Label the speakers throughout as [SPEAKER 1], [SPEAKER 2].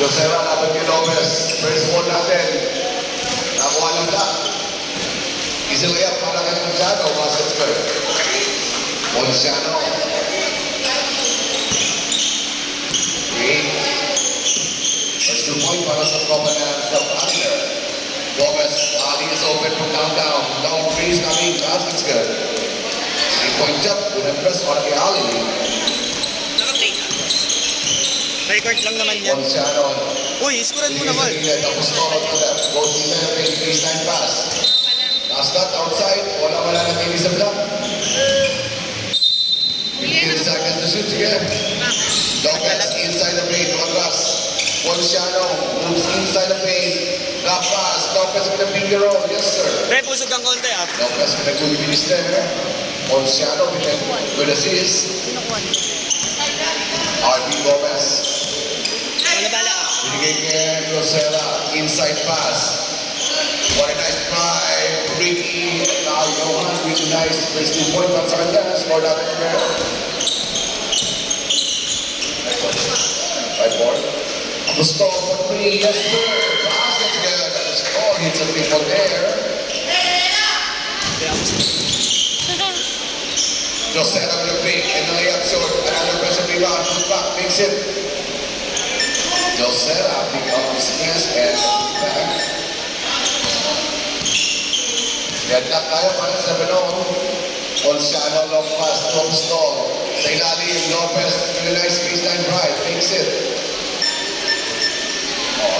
[SPEAKER 1] Josera laban kay Lopez. First ball natin. Nakuha lang na. Easy layup para kay Ponciano. Basket square. Ponciano. First 2 point para sa Copenhagen from Adler. Gomez. Ali is open from downtown. Long threes coming. Basket's good. 3-point jump. Unang press para kay Ali.
[SPEAKER 2] Record lang naman yan.
[SPEAKER 1] Ponciano.
[SPEAKER 2] Uy, iskuran mo naman.
[SPEAKER 1] Tapos to the left. Goes in the lane. Baseline pass. Last shot outside. Wala na kay Lisa Blanc. 15 seconds to shoot again. Lopez inside the paint. Atras. Ponciano moves inside the paint. Drop pass. Lopez with a finger roll. Yes, sir.
[SPEAKER 2] Pre, pusog ang konti ah.
[SPEAKER 1] Lopez with a good finish there. Ponciano with a good assist. RB Gomez.
[SPEAKER 2] Bala-bala.
[SPEAKER 1] Binigay kay Rosella. Inside pass. What a nice drive. Ricky. Now Johan with a nice first 2 point. Para sa kanya. Score natin there. 5-4. Gusto for 3. Yes, sir. Basket's good. Gusto hits a 3 there. Rosella with a pick. And the layup short. Another pressure rebound. Put back. Makes it. Rosella pick up his pass and back. Ganda tayo para sa Benon. Ponciano long pass. Long stall. Sa ilalim. Lopez with a nice baseline drive. Makes it.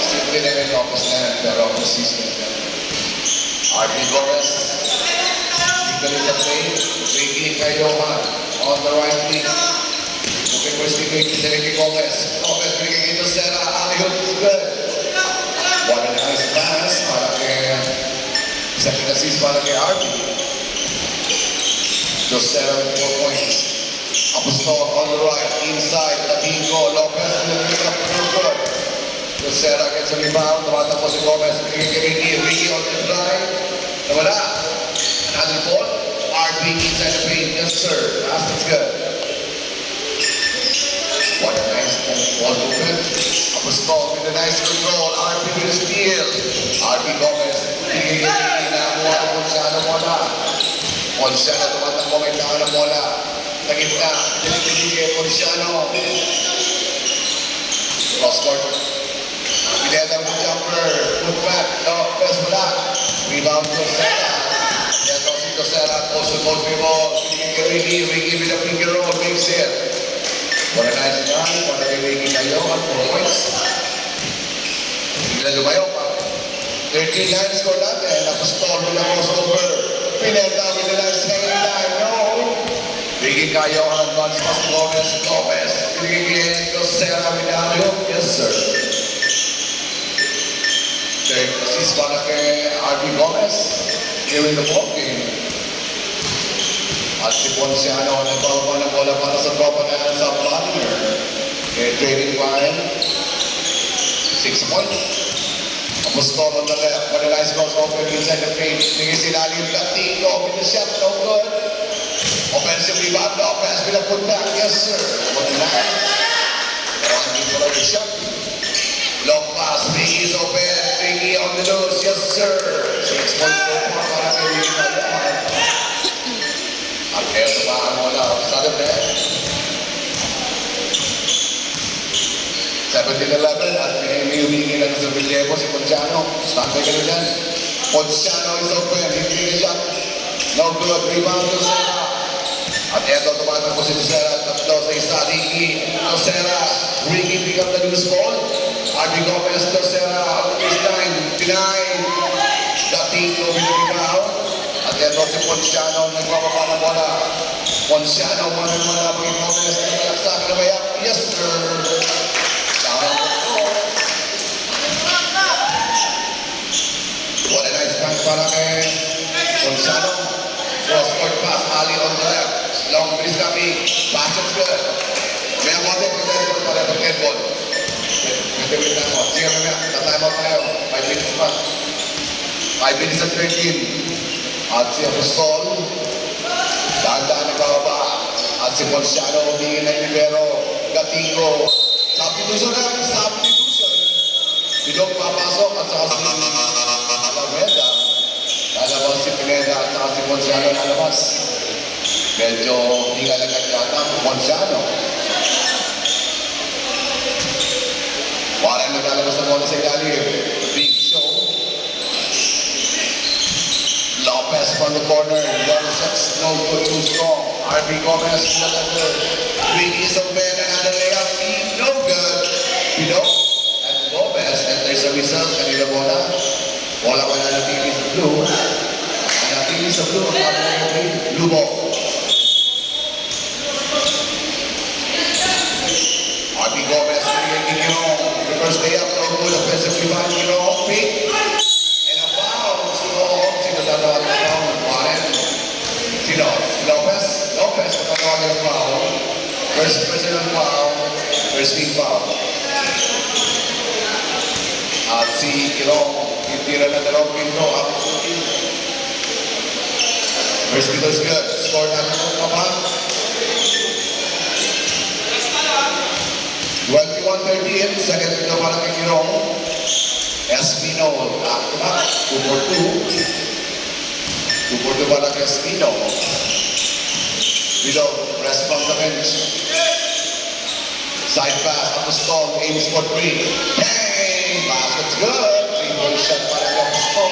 [SPEAKER 1] Simple na yung Lopez na yan, pero consistent na. RB Gomez. Signal in the play. Ricky kay Johan. On the right wing. Looking for Steve Ricky Gomez. Gomez bringing into Serra. Alley-oop is good. What a nice pass para kay second assist para kay RB. Josera with 4 points. Apostol on the right. Inside. Tatingo. Lopez will pick up real good. Josera gets a rebound. Tumatakbo si Gomez. Bigay kay Ricky. Ricky on the drive. Nawala. Another ball. RB inside the paint. Yes, sir. That's good. What a nice ball movement. Apostol with a nice control. RB with a steal. RB Gomez. Bigay kay Ricky. Nakuha ng Ponciano muna. Ponciano tumatakbo. May taon na mula. Nagitna. Bigay kay Ponciano. Cross court. Pineda mo jumper. Put back. Lopez wala. Rebound to Serra. Yan si Serra. Also goes the ball. Ricky with a finger roll. Makes it. What a nice run. What a Ricky kayo. At 4 points. Tignan lumayo pa. 13-9 score natin. Apostol with a crossover. Pineda with a nice hanging line. No. Ricky kayo. Advance pass Gomez. Gomez. Ricky to Serra with a alley-oop. Yes, sir. Third assist para kay RB Gomez here in the ballgame. At si Ponciano nagbawa ng bola para sa Copenhagen sa Adler. Okay, trading fine. 6 points. Apostol on the left. What a nice crossover inside the paint. Bigay si Lalim Latino with the shot. No good. Offensive rebound. Lopez with a putback. Yes, sir. What a nice. One people of the shot. Long pass. Ricky is open. Ricky on the nose. Yes, sir. 6 points so far para kay Ricky Calderon. At kaya tumahan mo na sa the net. 17-11 at may humingi ng sa Villevo si Ponciano. Standby ka rin yan. Ponciano is open. Hindi ka shot. No good. Rebound to Serra. At eto tumatakbo si Serra. Tatlo sa isa. Ricky. To Serra. Ricky pick up the loose ball. RB Gomez to Serra. Out of his line. Denied. Datingo with the rebound. At eto si Ponciano. Nagbababa ng bola. Ponciano. Muna. Pagin Gomez. Naglalaksak na maya. Yes, sir. What a nice pass para kay Ponciano. Cross-court pass. Ali on the left. Long breeze coming. Basket's good. May akote pag-time para pag-headball. Wait lang ako. Sige mamaya. Tatime out tayo. 5 minutes pa. 5 minutes at 13. At si Apostol. Dahan-dahan nagbababa. At si Ponciano humingi ng libero. Gatigo. Substitution na. Substitution. Bilog papasok at saka si Alameda. Lalabas si Pineda at saka si Ponciano lalabas. Medyo hingalagad yata si Ponciano. Warren naglalabas ng bola sa ilalim. Big show. Lopez from the corner. Long shots, no good, too strong. RB Gomez, another. Big is open, another layup. No good. Below. And Gomez, and there's a result. Kanila bola. Bola pa nanatili sa blue. Nanatili sa blue. Blue ball. RB Gomez, Ginoong. Reverse layup, no good. Offensive rebound, Ginoong. Pick. And a foul. Sino tatawag ng foul? Warren. Sino? Lopez? Lopez, tatawag ng foul. First personal foul. First team foul. At si Ginoong, titira na dalawang pinto. First pinto is good. Score natin ng kapan. 21-13, second pinto para kay Ginoong. Espino, back to back, 2 for 2. 2 for 2 para kay Espino. Below, press from the bench. Side pass, Apostol, aims for 3. Bang! Basket's good. 3-point shot para kay Apostol.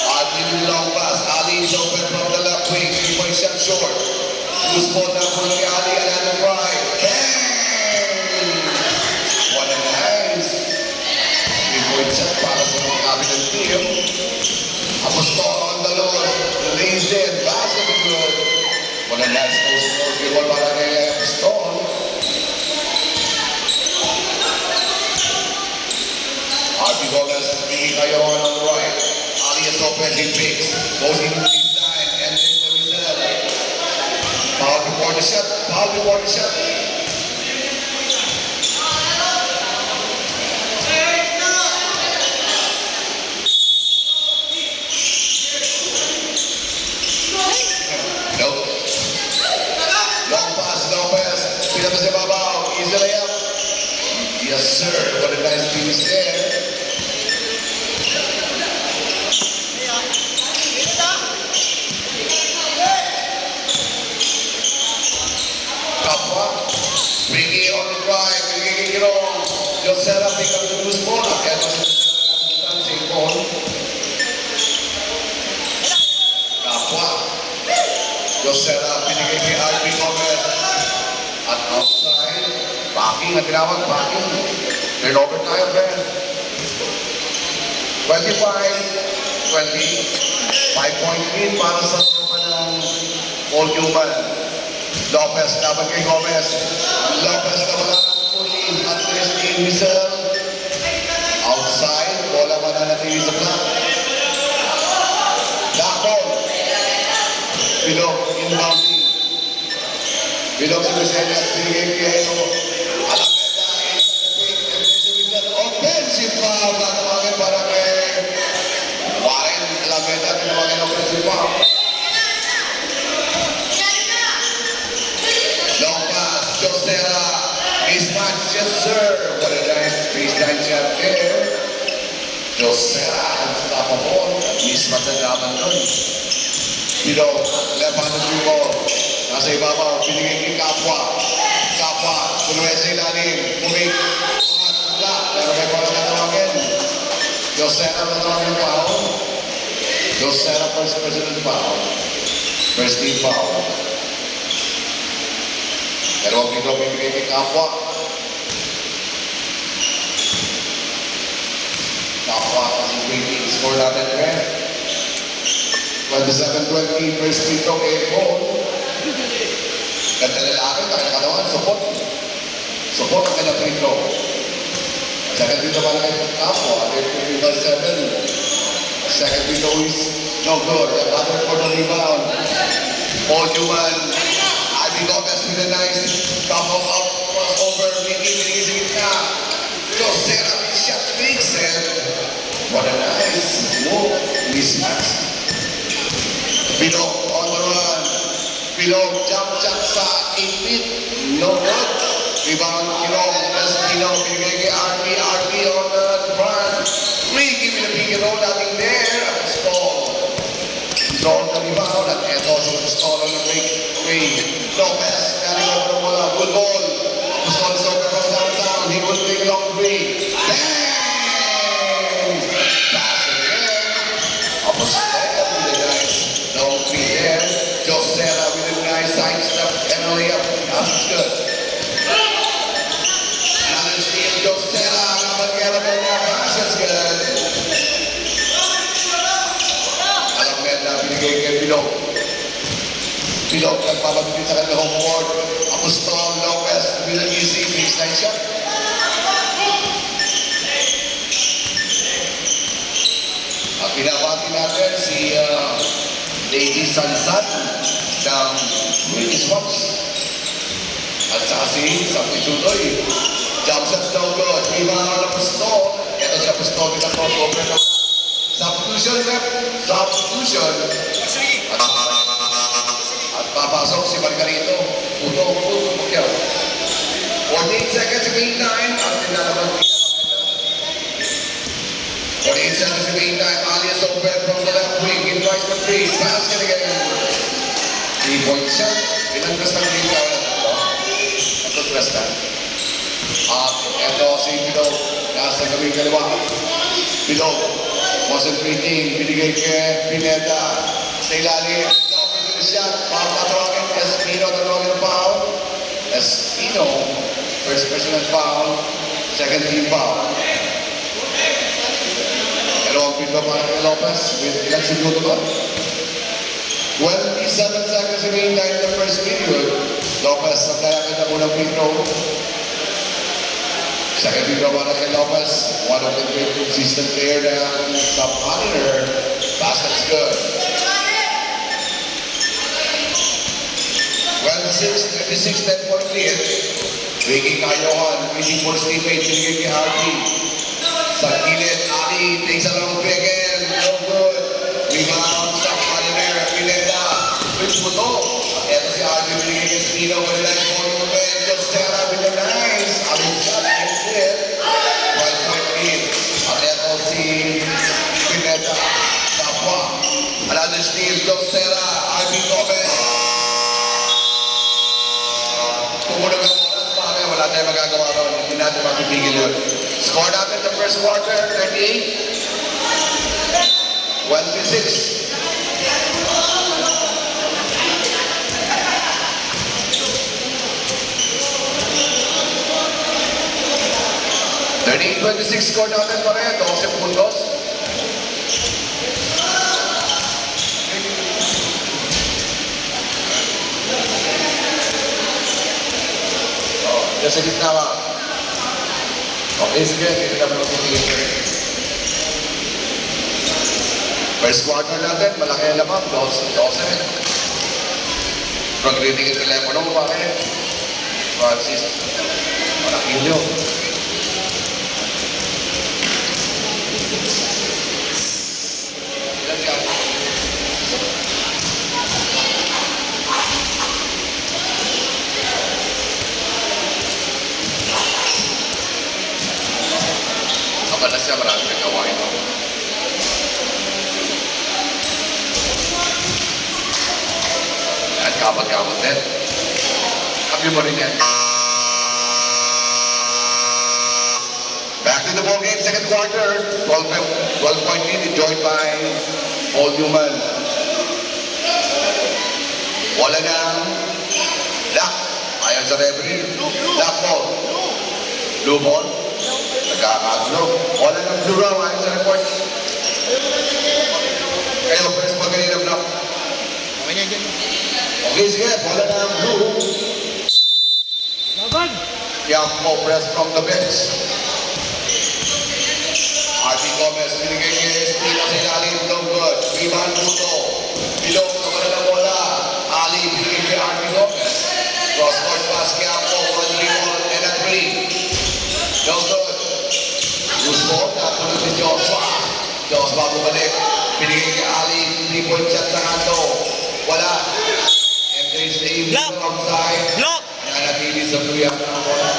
[SPEAKER 1] Ali long pass. Ali is open from the left wing. 3-point shot short. Loose ball now for kay Ali. Another drive. Bang! What a nice 3-point shot para sa mga capital team. Apostol on the low. Lays in. Basket is good. What a nice post-ball dribble para kay Apostol. RB Gomez speaking kayo on the right. Ali is open. He picks. Goes into the side. And then the result. Foul before the shot. Foul before the shot. Nope. Long pass, Lopez. Pinata sa babaw. Easy layup. Yes, sir. What a nice finish there. Kapwa. Ricky on the drive. Ricky Ginoong. Josera pick up the loose ball. Kaya mas distancing ball. Kapwa. Josera pinigay kay RB Gomez. At outside. Backing at tinawag. Backing. Turnover tayo, Ben. 25-20. 5-point lead para sa tropa ng Paul Newman. Lopez laban kay Gomez. Lopez na wala ng pulling at first team whistle. Outside, bola mananatili sa block. Dakon. Bilog, inbounding. Bilog si Lucenas, binigay kay Alameda. Offensive foul. Tatawagan para kay Warren. Alameda, tinawagan offensive foul. Long pass, Josera. Mismatch, yes sir. What a nice baseline shot there. Josera, unstoppable. Mismatch ang laban doon. Below, left-handed through ball. Nasa ibabaw, pinigay kay Kapwa. Kapwa, punuwi sa ilalim. Pumig. Mga tula. Pero may bola na tawagin. Josera na tawagin foul. Josera first personal foul. First team foul. Pero wag nito bibigay kay Kapwa. Kapwa kasi waiting. Score natin, Ben. 27-20, first free throw, airborne. Ganda lalaki, kaya katawan, support. Support ang kanyang free throw. Second free throw para kay Kapwa, 7. Second free throw is no good. Another for the rebound. Paul Newman. RB Gomez with a nice couple up, crossover, binigay sa gitna. Josera, shot fakes and what a nice move. Mismatch. Bilog on the run. Bilog jump shot sa 8 feet. No good. Rebound, Espino, binigay kay RP on the front. Lee, give me the pick and roll, nothing there. Stall. Stall the rebound, at eto sa stall on the break. Lopez, carrying over the bola, good ball. Stall is over from downtown, he will take a long three. Bang! Pass it again. Apostol with a nice long three there. Josera with a nice side step and a layup. That's good. Another steal, Josera, napag-elabay niya, pass, that's good. Alameda, binigay kay Pilog. Pilog, nagpapagpapit sa kanyang home court. Apostol, Lopez, with an easy baseline shot. At pinabati natin si Lady Sansan ng Winnie Swaps. At saka si Sapituloy. Jump shots no good. Rebound ng Apostol. Ito si Apostol with a crossover na substitution rep. Substitution. At papasok si Margarito. Puto. Pukyaw. 48 seconds to game time. At pinalabas ni 48 seconds to game time. Alias open from the left wing. In right for three. Basket again. 3-point shot. Pinagdas ng game time. Natutras na. At eto si Pilog. Nasa gawing kaliwa. Pilog. Concentrating. Binigay kay Pineda. Sa ilalim. Open to the shot. Foul tatawagin. Espino tatawagin ng foul. Espino. First personal foul. Second team foul. Dalawang pin pa para kay Lopez. With ilang segundo ba? 27 seconds remaining in the first period. Lopez ang kayakit ng unang free throw. Second free throw para kay Lopez. One of the great consistent player na sa Pioneer. Basket's good. 26, 10 for clear. Breaking Kayohan. Waiting for Steve Page. Binigay kay RP. Sa gilid, Ali takes a long pick in. No good. Rebound sa Pioneer. Pineda. Which mo to? Ito si RP. Binigay kay Spino. With a nice ball movement. Josera with a nice. Ali shot. Gets it. 12-point lead. At ito si Pineda. Tapwa. Another steal. Josera. RP Gomez. Tumunog ang oras pare, wala tayong magagawa ron. Hindi natin mapipigil yun. Score natin the first quarter, 38. 26. Score natin pare, 12 puntos. Diyan sa gitna ba? Okay, sige. Hindi naman magpipigil. First quarter natin, malaki ang lamang. 12. Pag-reading yung telepono mo, bakit? Francis, malaki nyo. Ilan ka? Kapag na siya, marami kang gawain mo. Yan, kapag-kapag din. Kami mo rin yan. Back to the ball game, second quarter. 12-point lead, joined by Paul Newman. Wala ng lock. Ayon sa referee, lock ball. Blue ball. Nagkakagulo. Wala ng blue raw ayon sa report. Kayo, first magaling ng block.
[SPEAKER 2] Okay na dyan.
[SPEAKER 1] Okay, sige. Wala ng blue.
[SPEAKER 2] Laban!
[SPEAKER 1] Tiampo press from the bench. RP Gomez, binigay kay Espino sa ilalim. No good. Rebound Buto. Bilog, nawala ng bola. Ali, binigay kay RP Gomez. Cross-court pass, Tiampo. 1-3-1 and a 3. No good. Gusto, napunod ni Joshua. Joshua bumalik. Binigay kay Ali. 3-point shot sa kanto. Wala. And there's the evening
[SPEAKER 2] Block!
[SPEAKER 1] outside.
[SPEAKER 2] Block!
[SPEAKER 1] Nanatili sa blue yan ang bola.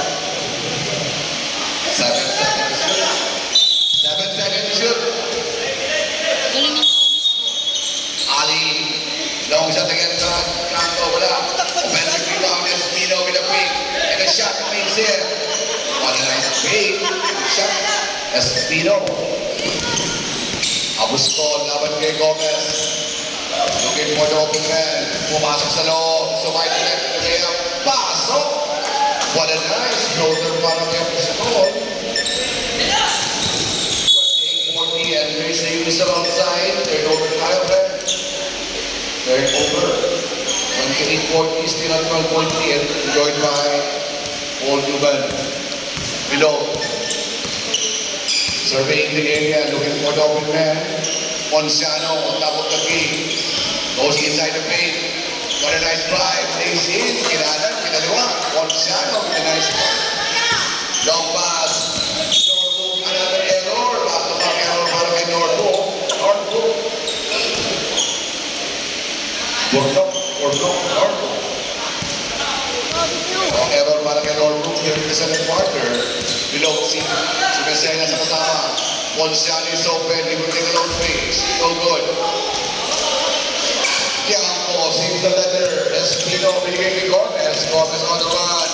[SPEAKER 1] Espino. Abuston, laban kay Gomez. Looking for the open man. Pumasok sa loob. Sumay direct. Kaya pasok. What a nice floater para kay Abuston. 28-40 and there's a user outside. Turnover tayo, friend. Turnover. 28-40 still at 12-point lead. Joined by Paul Duban. Below. Surveying the area, looking for the open man. Ponciano on top of the key. Goes inside the paint. What a nice drive. Lays in. Kinanan, kinaliwa. Ponciano with a nice one. Long pass. Norbo, another error. Back-to-back error para kay Norbo. Norbo. Norbo. Error para kay Norbo here in the second quarter. Below, si Messina sa kasama. Ponciano is open. He will take a long face. No good. Tiampo, save the letter. Espino, binigay kay Gomez. Gomez on the run.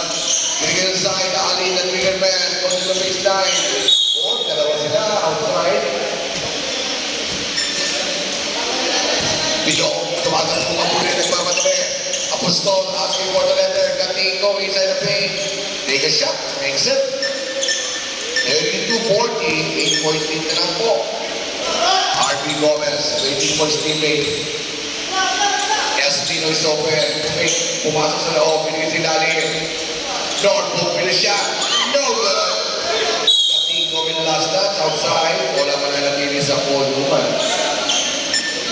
[SPEAKER 1] Binigay inside. Ali, the trigger man. Goes to the baseline. Oh, dalawa sila. Outside. Below, tumatas po ang muli. Nagmamadali. Apostol, asking for the letter. Gatingo, inside the paint. Take a shot. Makes it. 32-40, 8-point lead na lang po. RB Gomez, waiting for his teammate. Espino is open. Pumasok sa loob, binigay si Lalim. Norfolk with a shot. No good. Gatingo with the last touch outside. Wala mananatili sa Paul Duman.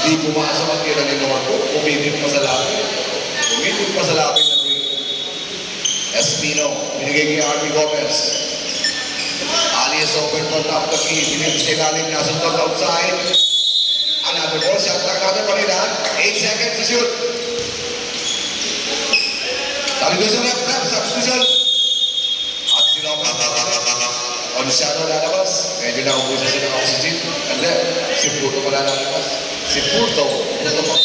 [SPEAKER 1] Di pumasok ang tira ni Norfolk. Umitin pa sa labi. Umitin pa sa labi ng ring. Espino, binigay kay RB Gomez. Ali is open for top the key. Binigay si Lalim na suntok outside. Another ball. Shot lang natin pa nila. 8 seconds to shoot. Sabi ko sa rep, substitution. At sila on shadow lalabas. Medyo naubusan siya ng oxygen. And then, si Puto pala lalabas. Si Puto pagkaw.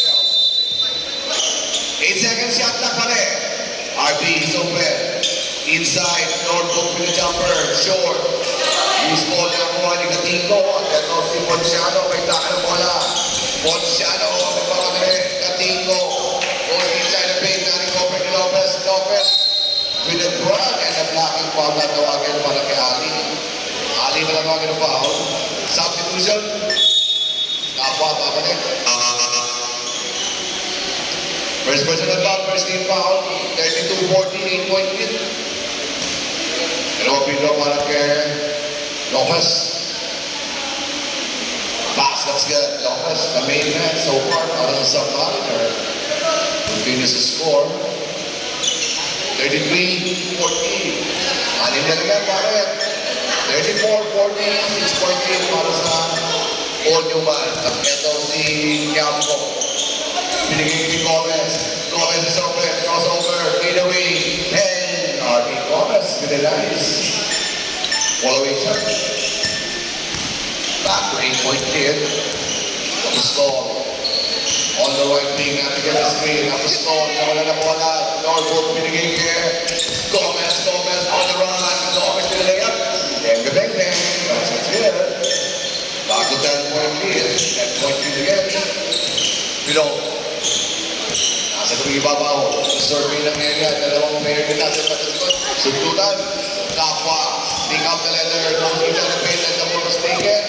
[SPEAKER 1] 8 seconds shot lang pa rin. RB is open. Inside, Norfolk with a jumper. Short. Use ball na kuha ni Gatingo. At ito si Ponciano. May taka ng bola. Ponciano. Nagpapadali. Gatingo. Goes inside the paint. Naring over ni Lopez. Lopez with a drag and a blocking foul na tawagan para kay Ali. Ali na lang tawagan ng foul. Substitution. Kapwa, papalit. First personal foul, first team foul. 32-40, 8-point lead. Pero pinro para kay Lopez. Pass, that's good. Lopez, the main man so far para sa Submariner. Continues to score. 33-14. Anim na naman para 34-40, 6-point lead para sa Paul Newman. At ito si Campo. Binigay ni Gomez. Gomez is open. Crossover. Lead away. And RB Gomez with a nice following shot. Back to 8-point lead. Apostol. On the right wing natin kaya sa screen. Apostol. Nawala na bola. Norfolk binigay kaya Gomez. Gomez on the run. Gomez with a layup. Bang. That's it. Back to 10-point lead. 10-point lead again. Below. Nasa kung ibabaw, survey ng area, dalawang player din natin patikot. Sundutan, kapwa, pick up the letter, goes into the paint, and the ball was taken.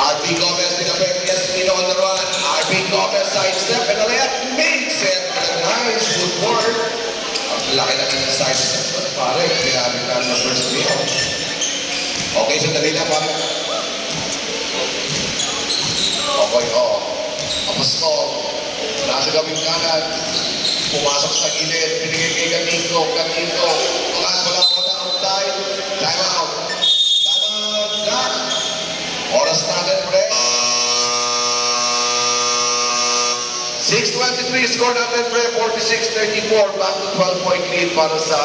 [SPEAKER 1] RB Gomez with a back, Espino on the run. RB Gomez sidestep, and the layup makes it. Nice footwork. Ang laki na ng sidestep, pare, ginamit na ng first player. Okay, sandali na, pare. Okay, Apostol. Nasa gawing kanan, pumasok sa gilid, binigay kay Gatingo, wala outside, time out, done. Oras natin, pre. 6:23, score natin, pre, 46-34, back to 12-point lead para sa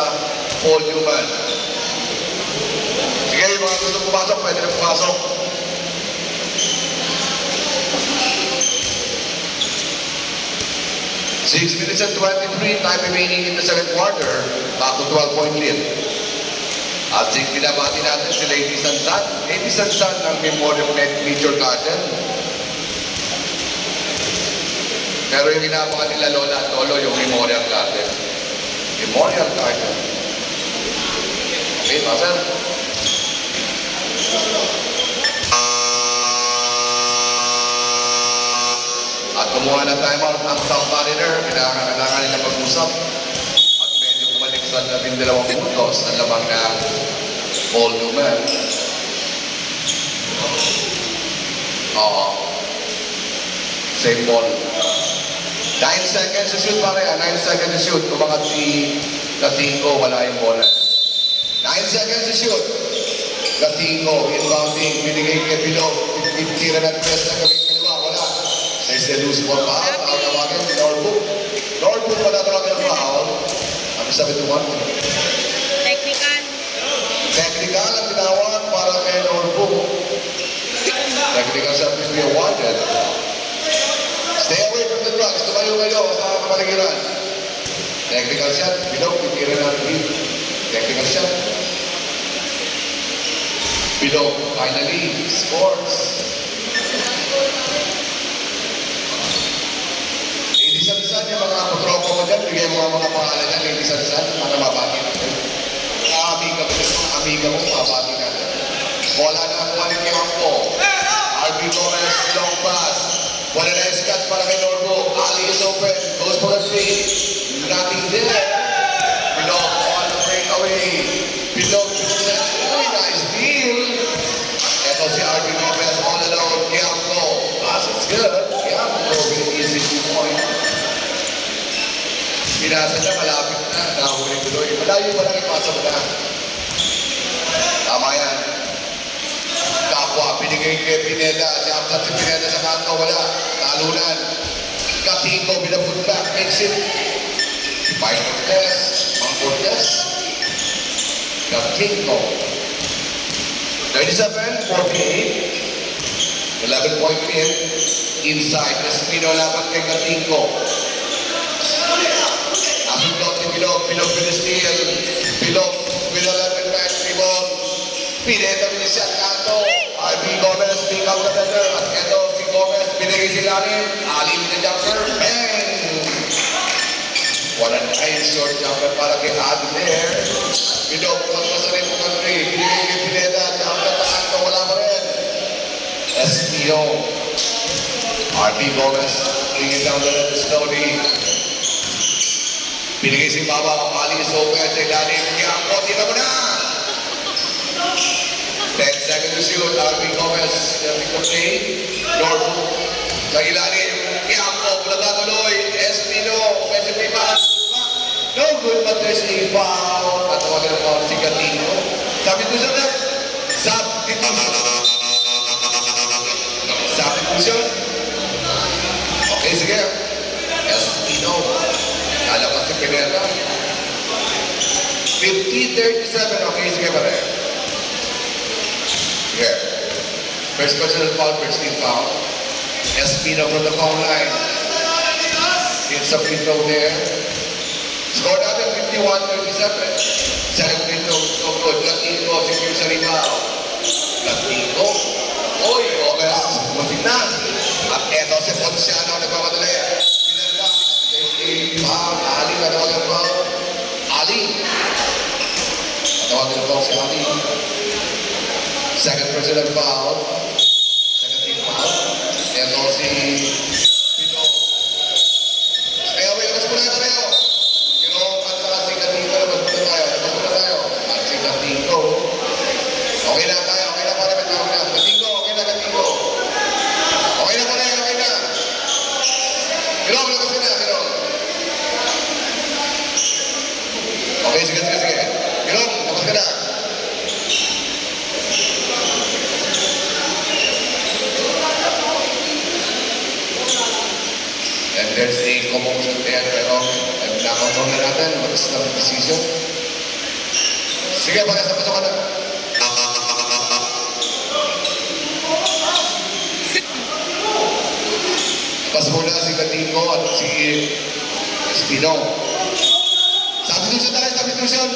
[SPEAKER 1] Paul Newman. Sige, yung mga gusto pumasok, pwede na pumasok. 6 minutes and 23, time remaining in the second quarter. Back to 12-point lead. At binabati natin si Lady Sansan. Lady Sansan ng Memorial Meteor Garden. Pero yung inabangan nila Lola at Lolo, yung Memorial Garden. Memorial Garden. Okay, Master? At kumuha ng timeout ang South Mariner. Kailangan nila mag-usap. At medyo bumalik sa 12 minutos ang lamang na Paul Newman. Oo. Same ball. 9 seconds to shoot pare. 9 seconds to shoot. Kumakat si Latingo, wala yung bola. 9 seconds to shoot. Latingo, inbounding, binigay kay Bilo. Tira ng press na gawing kaliwa, wala. There's the loose ball pa. Nakakawagin si Norbook. Norbook wala tawagin ng foul. Ano sabi ito mo?
[SPEAKER 3] Technical.
[SPEAKER 1] Technical ang tinawag para kay Norbook. Technical shot will be awarded. Stay away from the drugs. Tumayo kayo sa kapaligiran. Technical shot. Bilog, titira ng lead. Technical shot. Bilog, finally, scores. Lady Sansan, yung mga katropa mo dyan, bigay mo ang mga pangalan dyan, Lady Sansan, para mabati natin. Amiga mo, mabati natin. Bola na ang quality ako. RB Gomez, long pass. What a nice catch para kay Norbo. Ali is open. Goes for a three. Nothing there. Bilog on the breakaway. Bilog to the net. Very nice deal. Ito si RB Gomez all alone. Kiamco. Pass is good. Kiamco with easy 2-point. Pinasa niya malapit na. Nahuli-tuloy. Malayo pa lang ipasa mo na. Tama yan. Kapwa, binigay kay Pineda. Siya si Pineda sa kanto, wala. Talunan. Katingo, binabot back. Makes it. Mike Cortez. Mang Cortez. Katingo. 37-48. 11-point lead. Inside. Espino laban kay Katingo. Nasundot ni Bilog. Bilog Pinestil. Bilog. Bilog match. Rebound. Pineda siya kanto. RB Gomez, pick up the better. At ito si Gomez, binigay si Larin. Alim na jumper. Bang! Wala na ay short jumper para kay Adler. Bilog, magpasarin mo ng 3. Binigay kay Pineda. Jumper na kanto, wala pa rin. Espino. RB Gomez, bringing down the level slowly. Binigay si Baba. Ali is open. Si Larin. Kaya ang konti na mo na. 10 seconds to shoot. RB Gomez, Victor Play. Norwood. Sa ilalim. Kiampo. Pulata-tuloy. Espino. Offensive pass. No good, but there's a foul. At tawagin ang foul si Gatino. Substitution na. Substitution. Okay, sige. Espino. Lalabas si Pineda. 50-37. Okay, sige pa rin. Yeah. First personal foul, first team foul. Espino from the foul line. It's a free throw there. Score natin 51-37. Second free throw, so good. Latino, secure sa rebound. Latino. Oy, Gomez. Muntik na. At eto si Ponciano, nagmamadali. Pinarga. There's a foul. Ali, natawagan ang foul. Ali. Natawagan ang foul si Ali. Second personal foul. Second team foul. Ito si Pino. Stay away. Labas muna tayo. Pero at saka si Gatito. Labas muna tayo. Labas muna tayo. At si Gatito. Okay na tayo. Okay na para may tawag na. Gatito. Okay na Gatito. Okay na muna. Okay na. Pero labas ka na. Pero. Okay. Sige. Pero labas ka na. And there's a commotion there, pero nakakontrol na natin, matas na ang decision. Sige, para sa pasok ka na. Pas muna si Gatino at si Espino. Substitution tayo, substitution.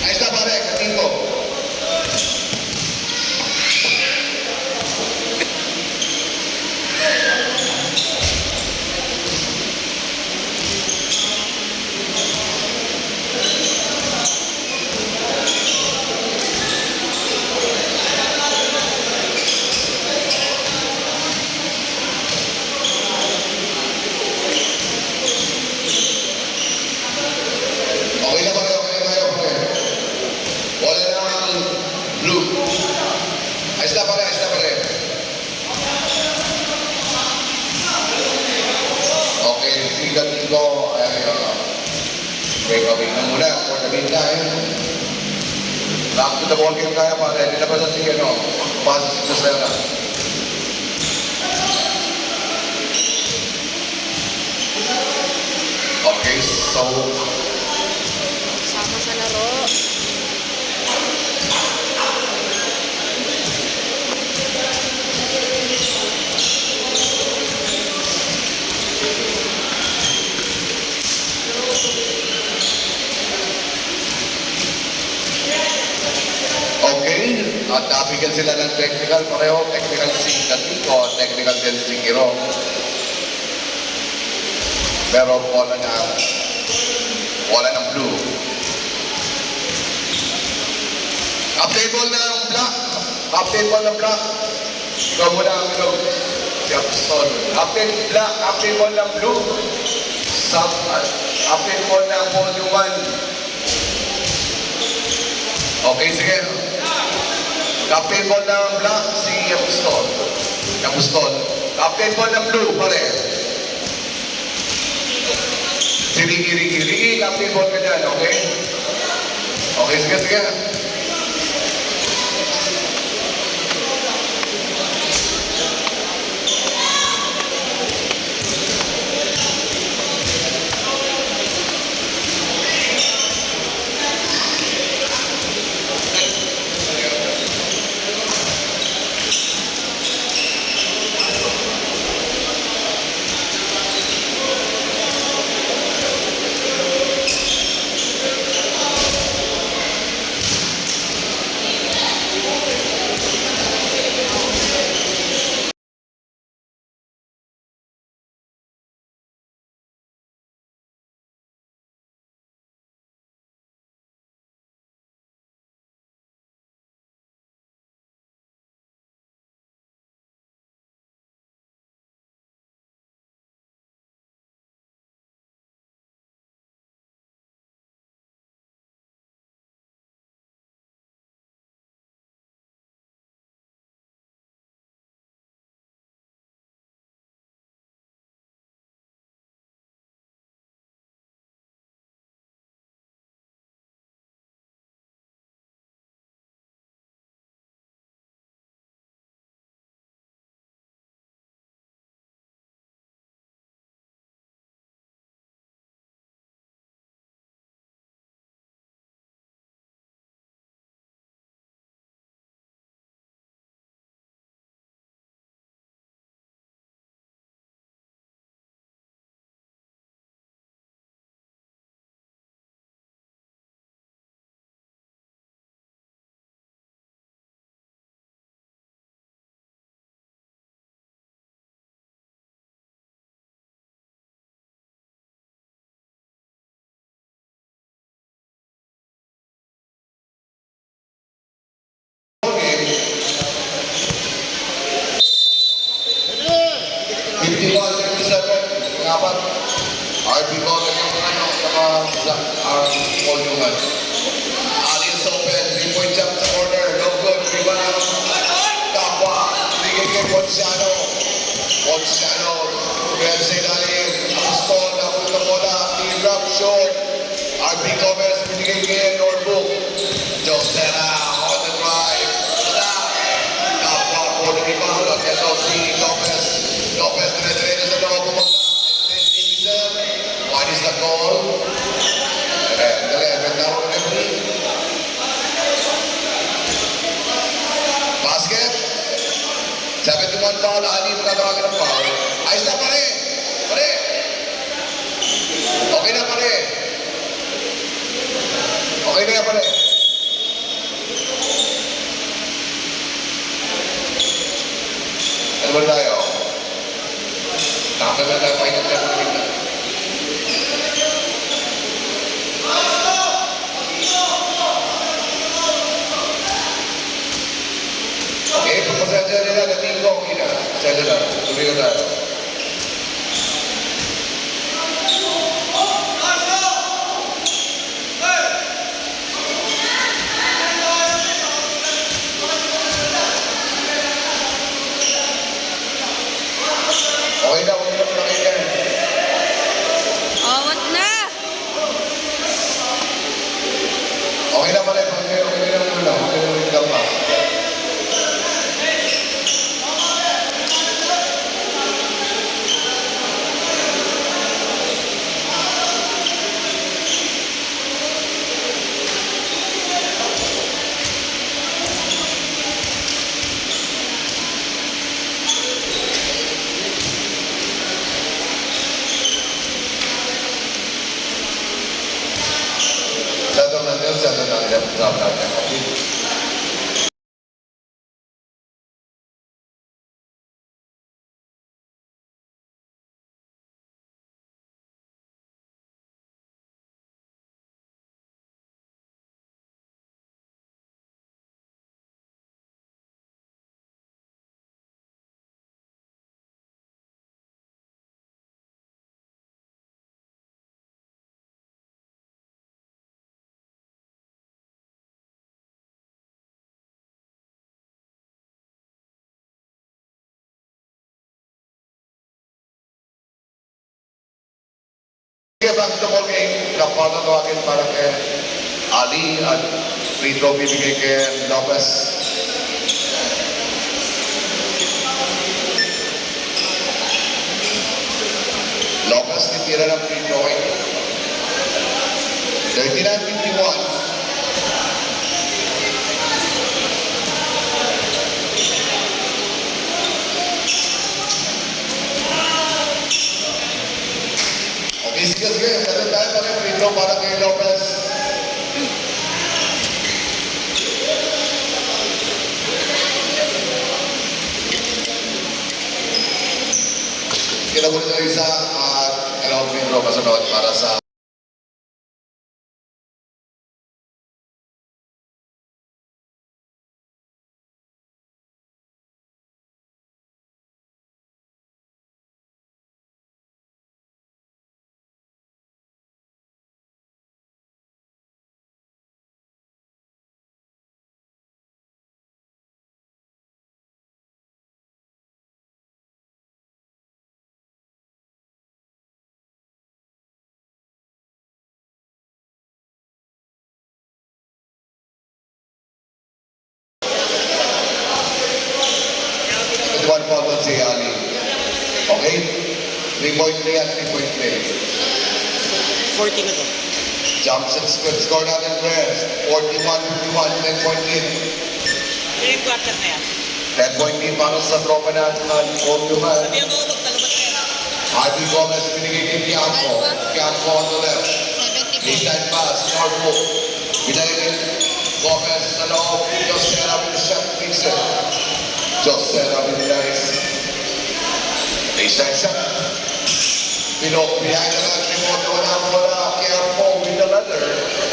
[SPEAKER 1] Ayos na pare, Gatino. Blue. Ahí está pare, ahí está pare. Okay, si Gatigo ay may gawin na muna for the meantime. Back to the ball game tayo pare. Nilabas na si pasa si Josera. Okay, so
[SPEAKER 3] Sama sa laro.
[SPEAKER 1] okay, at nabigyan sila ng technical pareho, technical si Gatigo, technical din si Kiro. Pero wala ng blue. Update ball na ng black. Update ball ng black. Ikaw muna ang Jefferson. Update black. Update ball ng blue. Update ball ng volume 1. Okay, sige. Update ball ng black si Jefferson. Update ball ng blue, pare. Si Ricky, update ball ka dyan, okay? Okay, sige. RB ball volume 1. Alias open, 3-point jump sa corner, no good, rebound. Kapwa, bigay Ponciano. Well sa ilalim, Aston, nabot na bola, drop shot. RB Gomez, binigay kay Norbook. Josera, on the drive. Kapwa po na rebound, at ito si Lopez. Lopez, dire-dire sa loob, bumaga. And then Hazel, what is the goal? Basket. 71 foul, Ali mo natawagan ng foul. Ayos na pare. Okay na pare. Ano ba tayo? Takot na tayo, pahingat tayo. Okay, pagpasensya nila, natingin ko, okay na. Pasensya na, tuloy na tayo. job natin. Sige, back to ball game. Napagawagin para kay Ali at free throw bibigay kay Lopez. Lopez titira ng free throw. 39-51. Sige, satu tayo pa rin free throw para kay Lopez. Kinabulit na isa at dalawang free throw kasunod para sa one foul si Ali. Okay? 3.3 at 3.3.
[SPEAKER 2] 40 na to.
[SPEAKER 1] Jumps and score natin first. 41-51, 10-point lead.
[SPEAKER 2] Yung quarter na yan.
[SPEAKER 1] 10-point lead para sa tropa natin ng Portugal.
[SPEAKER 2] Sabi ang mga magtalabat na yan.
[SPEAKER 1] Ivy Gomez binigay kay Bianco. Bianco on the left.
[SPEAKER 3] 74.
[SPEAKER 1] Baseline pass, Norfolk. Binigay kay Gomez sa loob. Josera with the shot fixer. Josera with the nice. Baseline shot. Pinok, behind the line, Timoto, wala, Quiampo with the leather.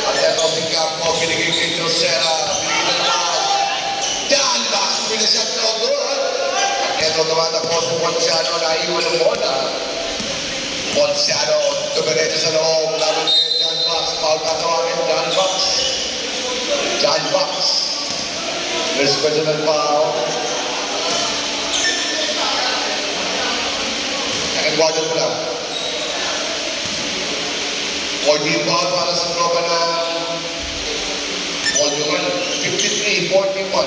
[SPEAKER 1] At ito si Quiampo, binigay kay Josera. Binigay na naman. Dan, last minute shot, no good. Ito tumatakbo si Ponciano na iwan ng bola. Ponciano, tumiretso sa loob. Laban kay John Box. Foul pa tawagin, John Box. John Box. There's personal foul. Second quarter mo lang. 14 foul para sa tropa ng Portugal. 53-41.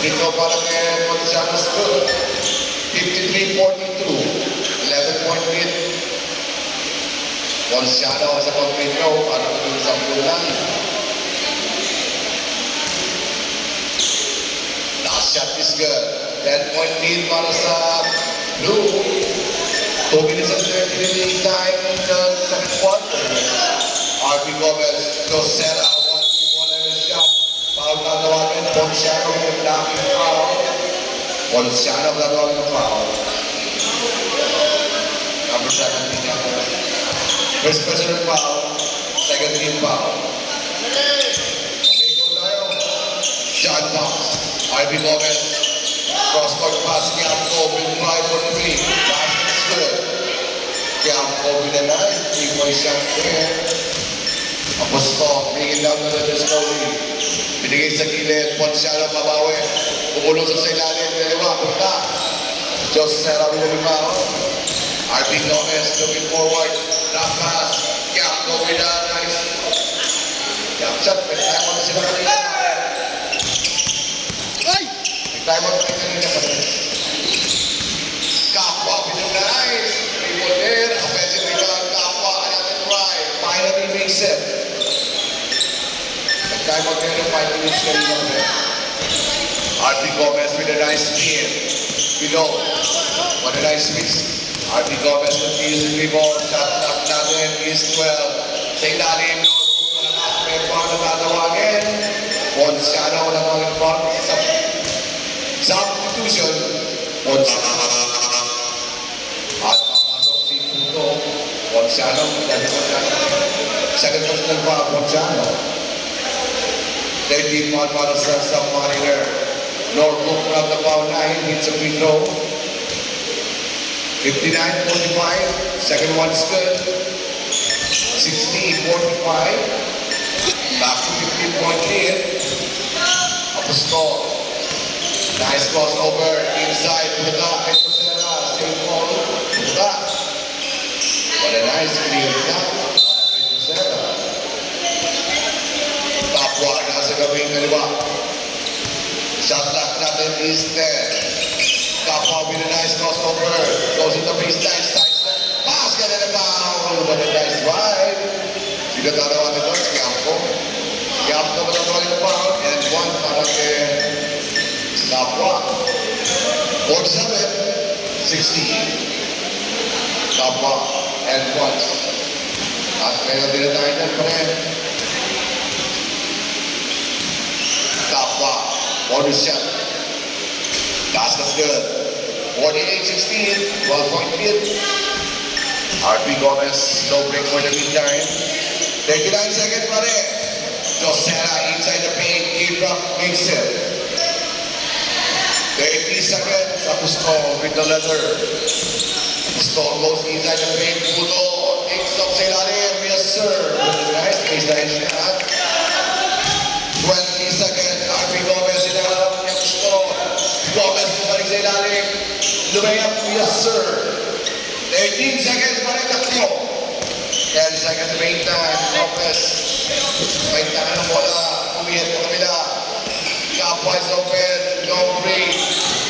[SPEAKER 1] Dito para kay Ponciano School. 53-42. 11-point lead. Ponciano sa pag-free throw para kung sa bulan. Last shot is good. 10-point lead para sa Blue. 2 minutes and 30 remaining time in the second quarter. RB Gomez, Josera, 1v1 and a shot. Foul na tawagin, Ponciano with blocking foul. Ponciano na tawagin ng foul. Number 17 yan. First personal foul, second team foul. Okay, go tayo. John Box, RB Gomez. Cross-court pass, Quiampo with 5 for 3. Basket is good. Quiampo with a nice 3-point shot there. Aposto, bringing down the slowly. Binigay sa gilid, Ponciano mabawi. Pumulong sa ilalim, dalawa, punta. Josera with a rebound. RB Gomez looking forward. Drop pass. Quiampo with a nice jump shot. May time out na sila kanina.
[SPEAKER 2] Ay!
[SPEAKER 1] May time out na kanina. Kapwa with a nice dribble there. Offensive rebound. Kapwa, another try. Finally makes it. Time out there, 5 minutes kanina. RB Gomez with a nice steal. Below. What a nice miss. RB Gomez continues to dribble. Shot clock natin is 12. Sa ilalim, may foul na tatawagin. substitution, Ponciano. At papasok si Puto, Ponciano, second personal pa, Ponciano. 13 point para sa Submariner. Norfolk from the foul line, hits a free throw. 59-45, second one's good. 60-45, back to 15-point lead. Apostol, nice crossover, inside, Puta, Etosera, same ball, Puta. What a nice clear down, Etosera. Kapwa, nasa gawing kaliwa. Shot clock natin is 10. Kapwa with a nice crossover, goes in the baseline, side step, basket and a foul. What a nice drive. Sino tatawa nito? Kiampo. Kiampo ba tatawa nito foul? And one para kay Kapwa. 47-60. Kapwa and one. At ngayon dinatayin pa rin. Kapwa. Bonus shot. Basket's good. 48-16. 12-point lead. RP Gomez, no break for the meantime. 39 seconds pa rin. Josera inside the paint. Ibram makes it. 30 seconds. Apusto with the leather. Apusto goes inside the paint. Puto takes up sa ilalim. Yes, sir. Nice baseline shot. 20 seconds. RP Gomez inaharap ni Apusto. Gomez bumalik sa ilalim. Lumayap. Yes, sir. 18 seconds pa rin takbo. 10 seconds to main time. Lopez. May taka ng bola. Umihit po kabila. Kapwa is open. No break.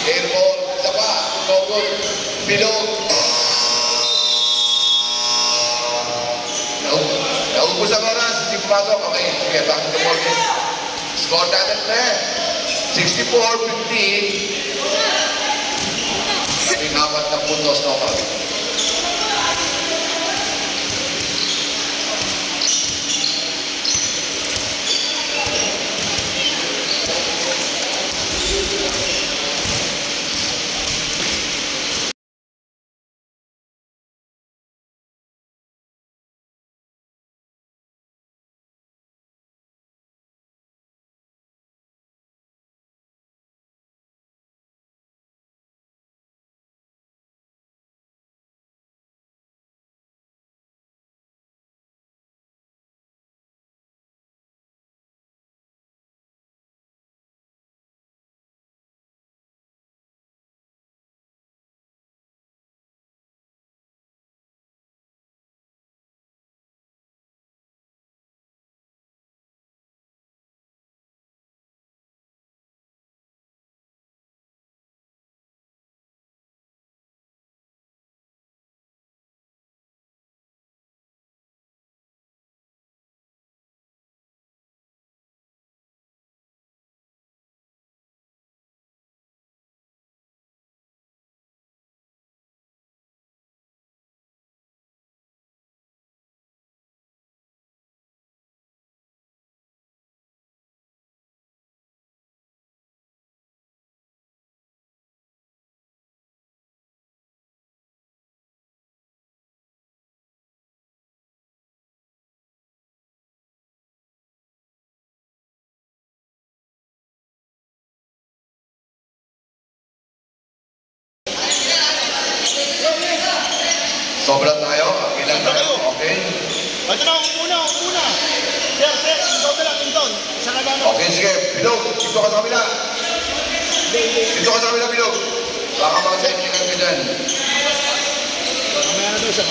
[SPEAKER 1] Air ball. Isa pa. No good. Bilog. Naubos ang oras. Hindi pumasok. Okay. Sige. Back to the ball game. Score natin na 64-50. Kaming apat na puntos na pa. Sobra tayo, ilan tayo, okay?
[SPEAKER 4] Ito na, una. Sir, ikaw na lang, Inton. Sa nagano.
[SPEAKER 1] Okay, sige, Bilog, dito ka sa kabila. Dito ka sa kabila, Bilog. Baka makatayang ka dyan.
[SPEAKER 4] Mamaya na daw siya.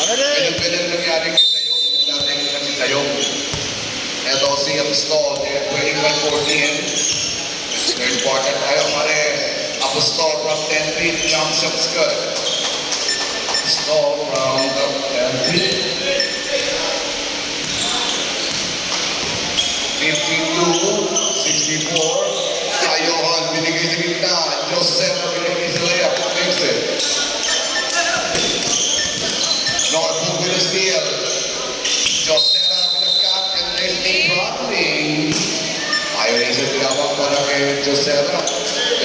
[SPEAKER 1] Ganyan nangyari kay Tayong, natin kasi Tayong. Ito si Apostol, 21-14. Third quarter tayo, pare. Apostol from 10 feet, jump shots good. Apostol from the 10 feet. 52-64. Tayohan, binigay sa gitna. Joseph, binigay sa layup. Makes it. Norfolk with a steal. Joseph with a cut and then running. Ayaw na siya tinawag para kay Joseph.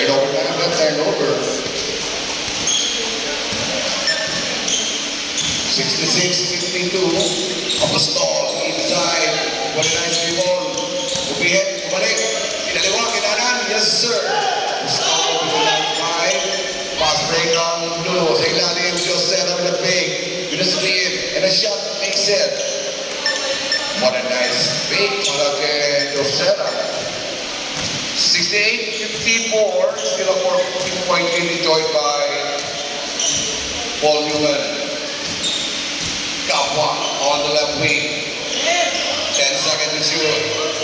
[SPEAKER 1] Turnover na turnover. 66-52. Apostol inside. What a nice ball. Upihet, bumalik. Kinaliwa, kinanan. Yes, sir. Apostol, five. Pass break on blue. Sa ilalim, Josera with a fake. With a spin. And a shot makes it. What a nice fake para kay Josera. 68-54. Still a 14-point lead enjoyed by Paul Newman. Kapwa on the left wing. 10 seconds to shoot.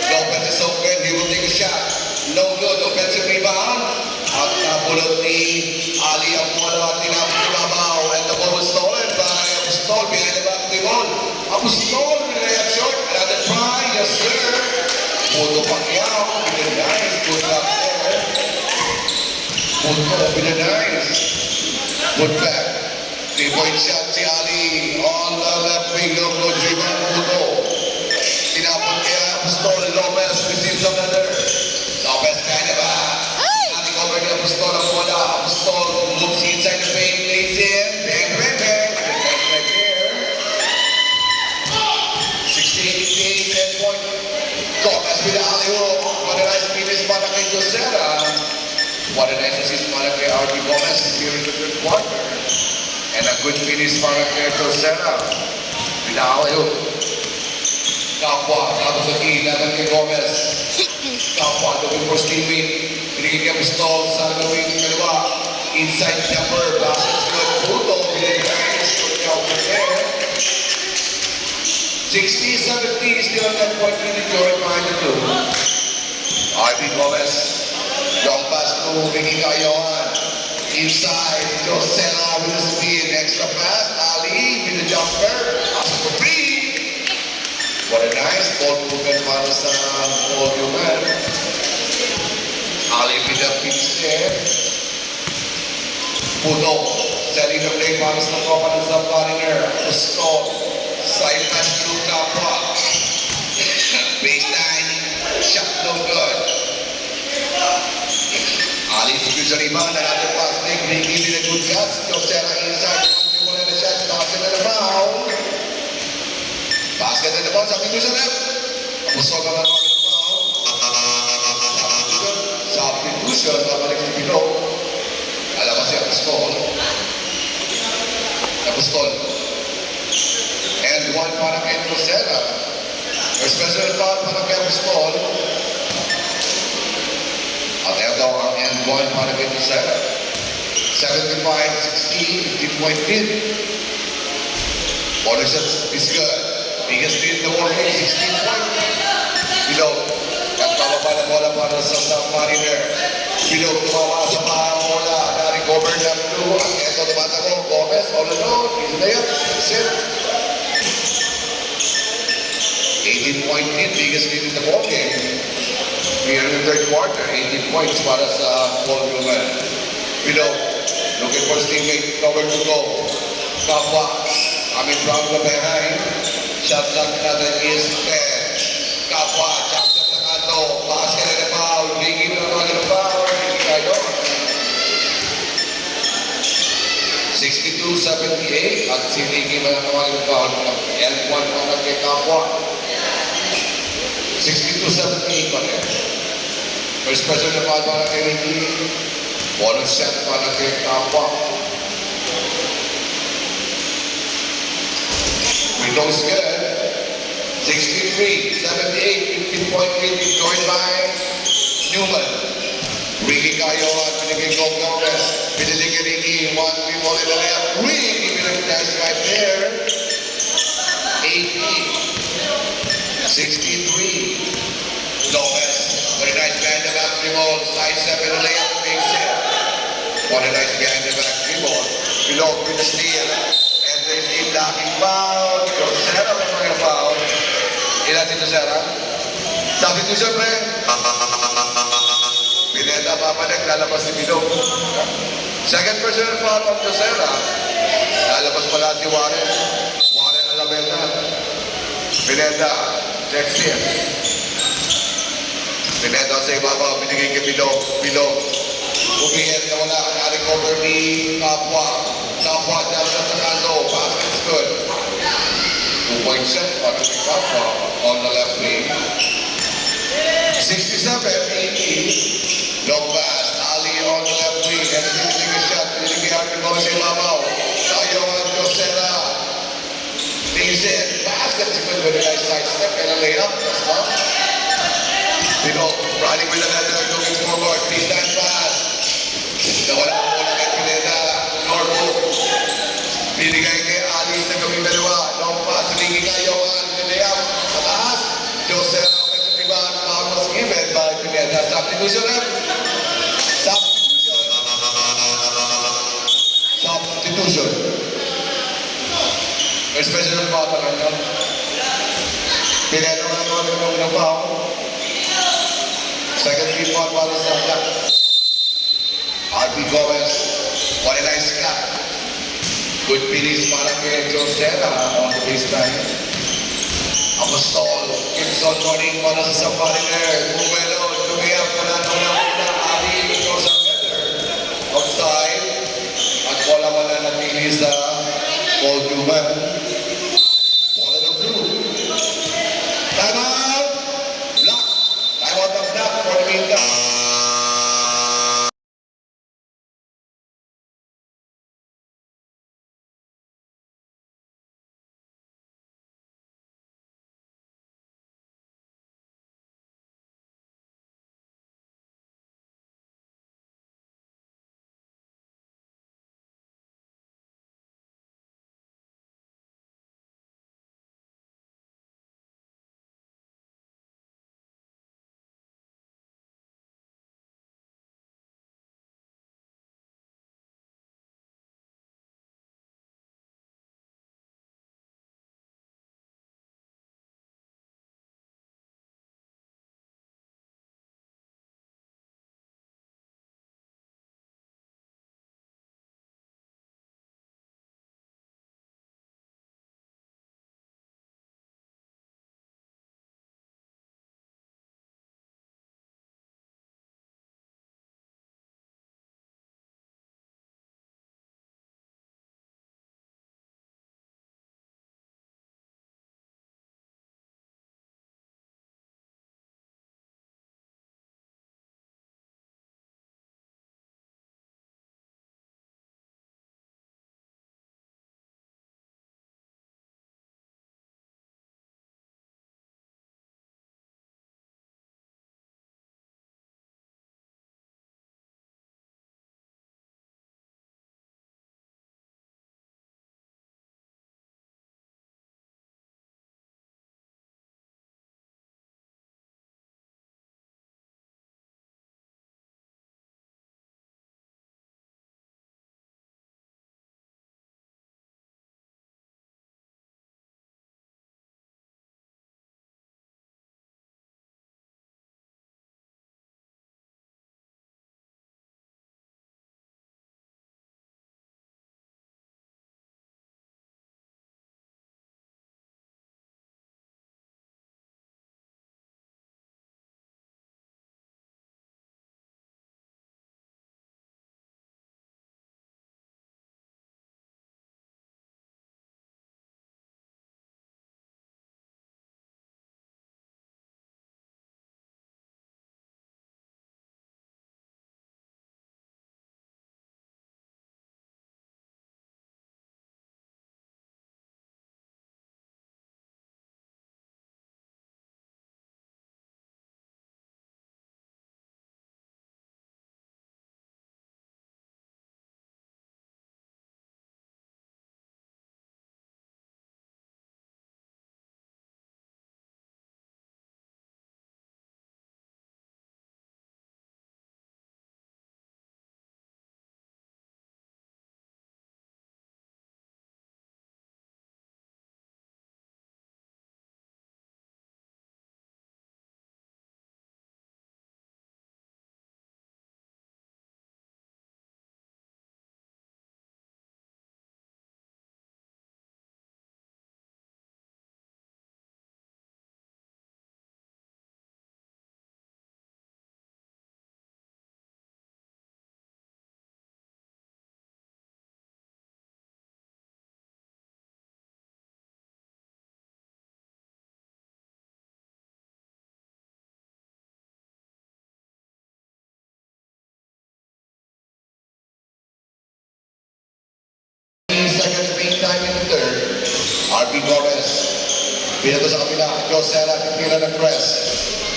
[SPEAKER 1] Lopez is open. He will take a shot. No good. Offensive rebound. At napulot ni Ali Amuelo at tinabaw. And the ball was stolen by Apostol behind the back of the ball. Apostol with a layup short. Another try. Yes, sir. Puto Pacquiao. With a nice put up there. Puto with a nice put back. 3-point shot si Ali on the left wing of Rodrigo Puto. Tinapon kaya Apostol. Lopez receives another. Lopez kaya ba? Nating over ni Apostol ang wala. Apostol moves inside the paint, lays in. Bang, bang, bang. Bang right there. 68-8, 10-point. Lopez with the alley-oop. What a nice finish para kay Josera. What a nice assist para kay RB Gomez here in the third quarter. And a good finish para kay Josera. With the alley-oop. Kapwa, tapos sa key, naman kay Gomez. Kapwa, looking for teammate. Pinigil kay Apostol sa gawing kaliwa. Inside jumper, basket's good. Puto, with a nice counter there. 60-70, still on that point lead enjoyed behind the two. RB Gomez. Long pass to Ricky Cayohan. Inside, Josera with a spin. Extra pass, Ali with the jumper. Pass for three. What a nice ball movement para sa Paul Newman. Ali with the pitch there. Puto, setting the play para sa tropa ng submariner. Apostol, side pass to Kapwa. Baseline, shot no good. Ali secures the rebound, another pass break, bringing in a good catch. Josera inside, one and a shot, basket and a foul. Basket and a foul, substitution rep. Apostol naman ang foul. Substitution, babalik si Pino. Alam mo si Apostol. Apostol. And one para kay Josera. Special foul para kay Apostol. At ito ang end one para kay Josera. 75-16, 15-point lead. Bonus shot is good. Biggest lead in the ball game, 16 points. Below. At pababa na bola para sa Submariner. Below, tumawa sa mahang bola. Na-recover na blue. At ito tumatako. Gomez, all alone. He's layup. That's it. 18-point lead. Biggest lead in the ball game. Here in the third quarter. 18 points para sa Paul Newman. Below. Looking for his teammate. Nowhere to go. Kapwa. Coming from the behind. Shot clock natin is 10. Kapwa. Jump shot ng ato. Basket and a foul. Biging na naman ng foul. Hindi kayo. 62-78. At si Ricky man ang naman ng foul. L1 para kay Kapwa. 62-78 pa rin. First person na foul para kay Ricky. Bonus shot para kay Kapwa. Window is good. 63-78, 15-point lead joined by Newman. Ricky Cayohan, binigay ko Gomez. Binili kay Ricky, 1-3 ball in the layup. Ricky with a dash right there. 63. Lopez, very nice behind the back ball. Side step in the layup, makes it. What a nice behind the back ball. Below with the steal. And there's a blocking foul. Josera may mga foul. Ilan si Josera? Substitution pre. Pineda papalik, lalabas si Bilog. Second personal foul of Josera. Lalabas pala si Warren. Warren Alameda. Pineda, checks in. Pineda sa ibabaw, binigay kay Bilog. Bilog. Bumihit na wala. Na-recover ni Kapwa. Kapwa dyan sa kanto. Basket's good. 2-point set para kay Kapwa on the left wing. 67-80. Long pass. Ali on the left wing. And pinili a shot. Pinili kay Arvin Gomez yung mabaw. Tayo ang Josera. Vincent. Basket's good with a nice sidestep. And a layup. That's not. Running with the letter, looking forward, baseline pass. Nawala po muna kay Pineda, Norfolk. Binigay kay Ali sa gawing dalawa. Long pass, tingin kayo ang Pineda. Sa taas, Joseph, offensive rebound, foul was given by Pineda. Substitution rep. Substitution. Substitution. May special ba ito ngayon? Pineda na ito ng foul. Second rebound para sa Black. Arvin Gomez. What a nice cut. Good finish para kay Josera on the baseline. Apostol. Gibson running para sa Sapariner. Bumelo. Tumiyap pa na Ali goes up better. Outside. At wala mananatili sa Paul Newman. Pinato sa kabila. Josera, titira ng press.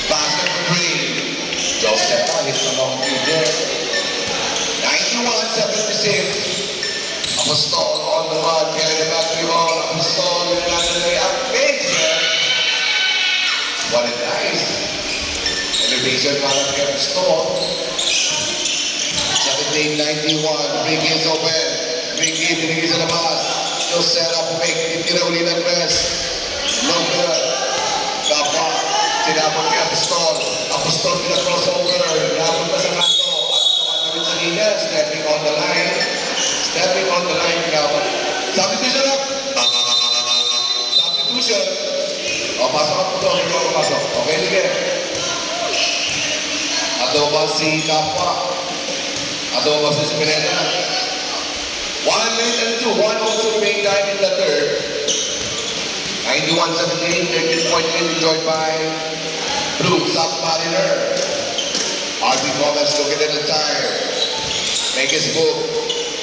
[SPEAKER 1] Basket for three. Josera, hit the long feed there. 91-76. Apostol on the run. Carry the back to the ball. Apostol, yun na layup. Makes it. What a nice elevation para kay Apostol. 17-91. Big is open. Big is binigay sa labas. Josera, pumake. Titira uli ng press. No good. Kapa. Tinapon kay Apostol. Apostol pina-crossover. Napon pa sa kanto. At tumatawid sa linya. Stepping on the line. Stepping on the line. Substitution up. Substitution. O, pasok ang puto. Hindi ako pasok. Okay, sige. Ato ba si Kapa? Ato ba si Spinetta? 1 minute and 2. 1:02 remaining time in the third. 91-17. 13-point lead enjoyed by Blue Submariner. RB Gomez looking at the time. Make his move.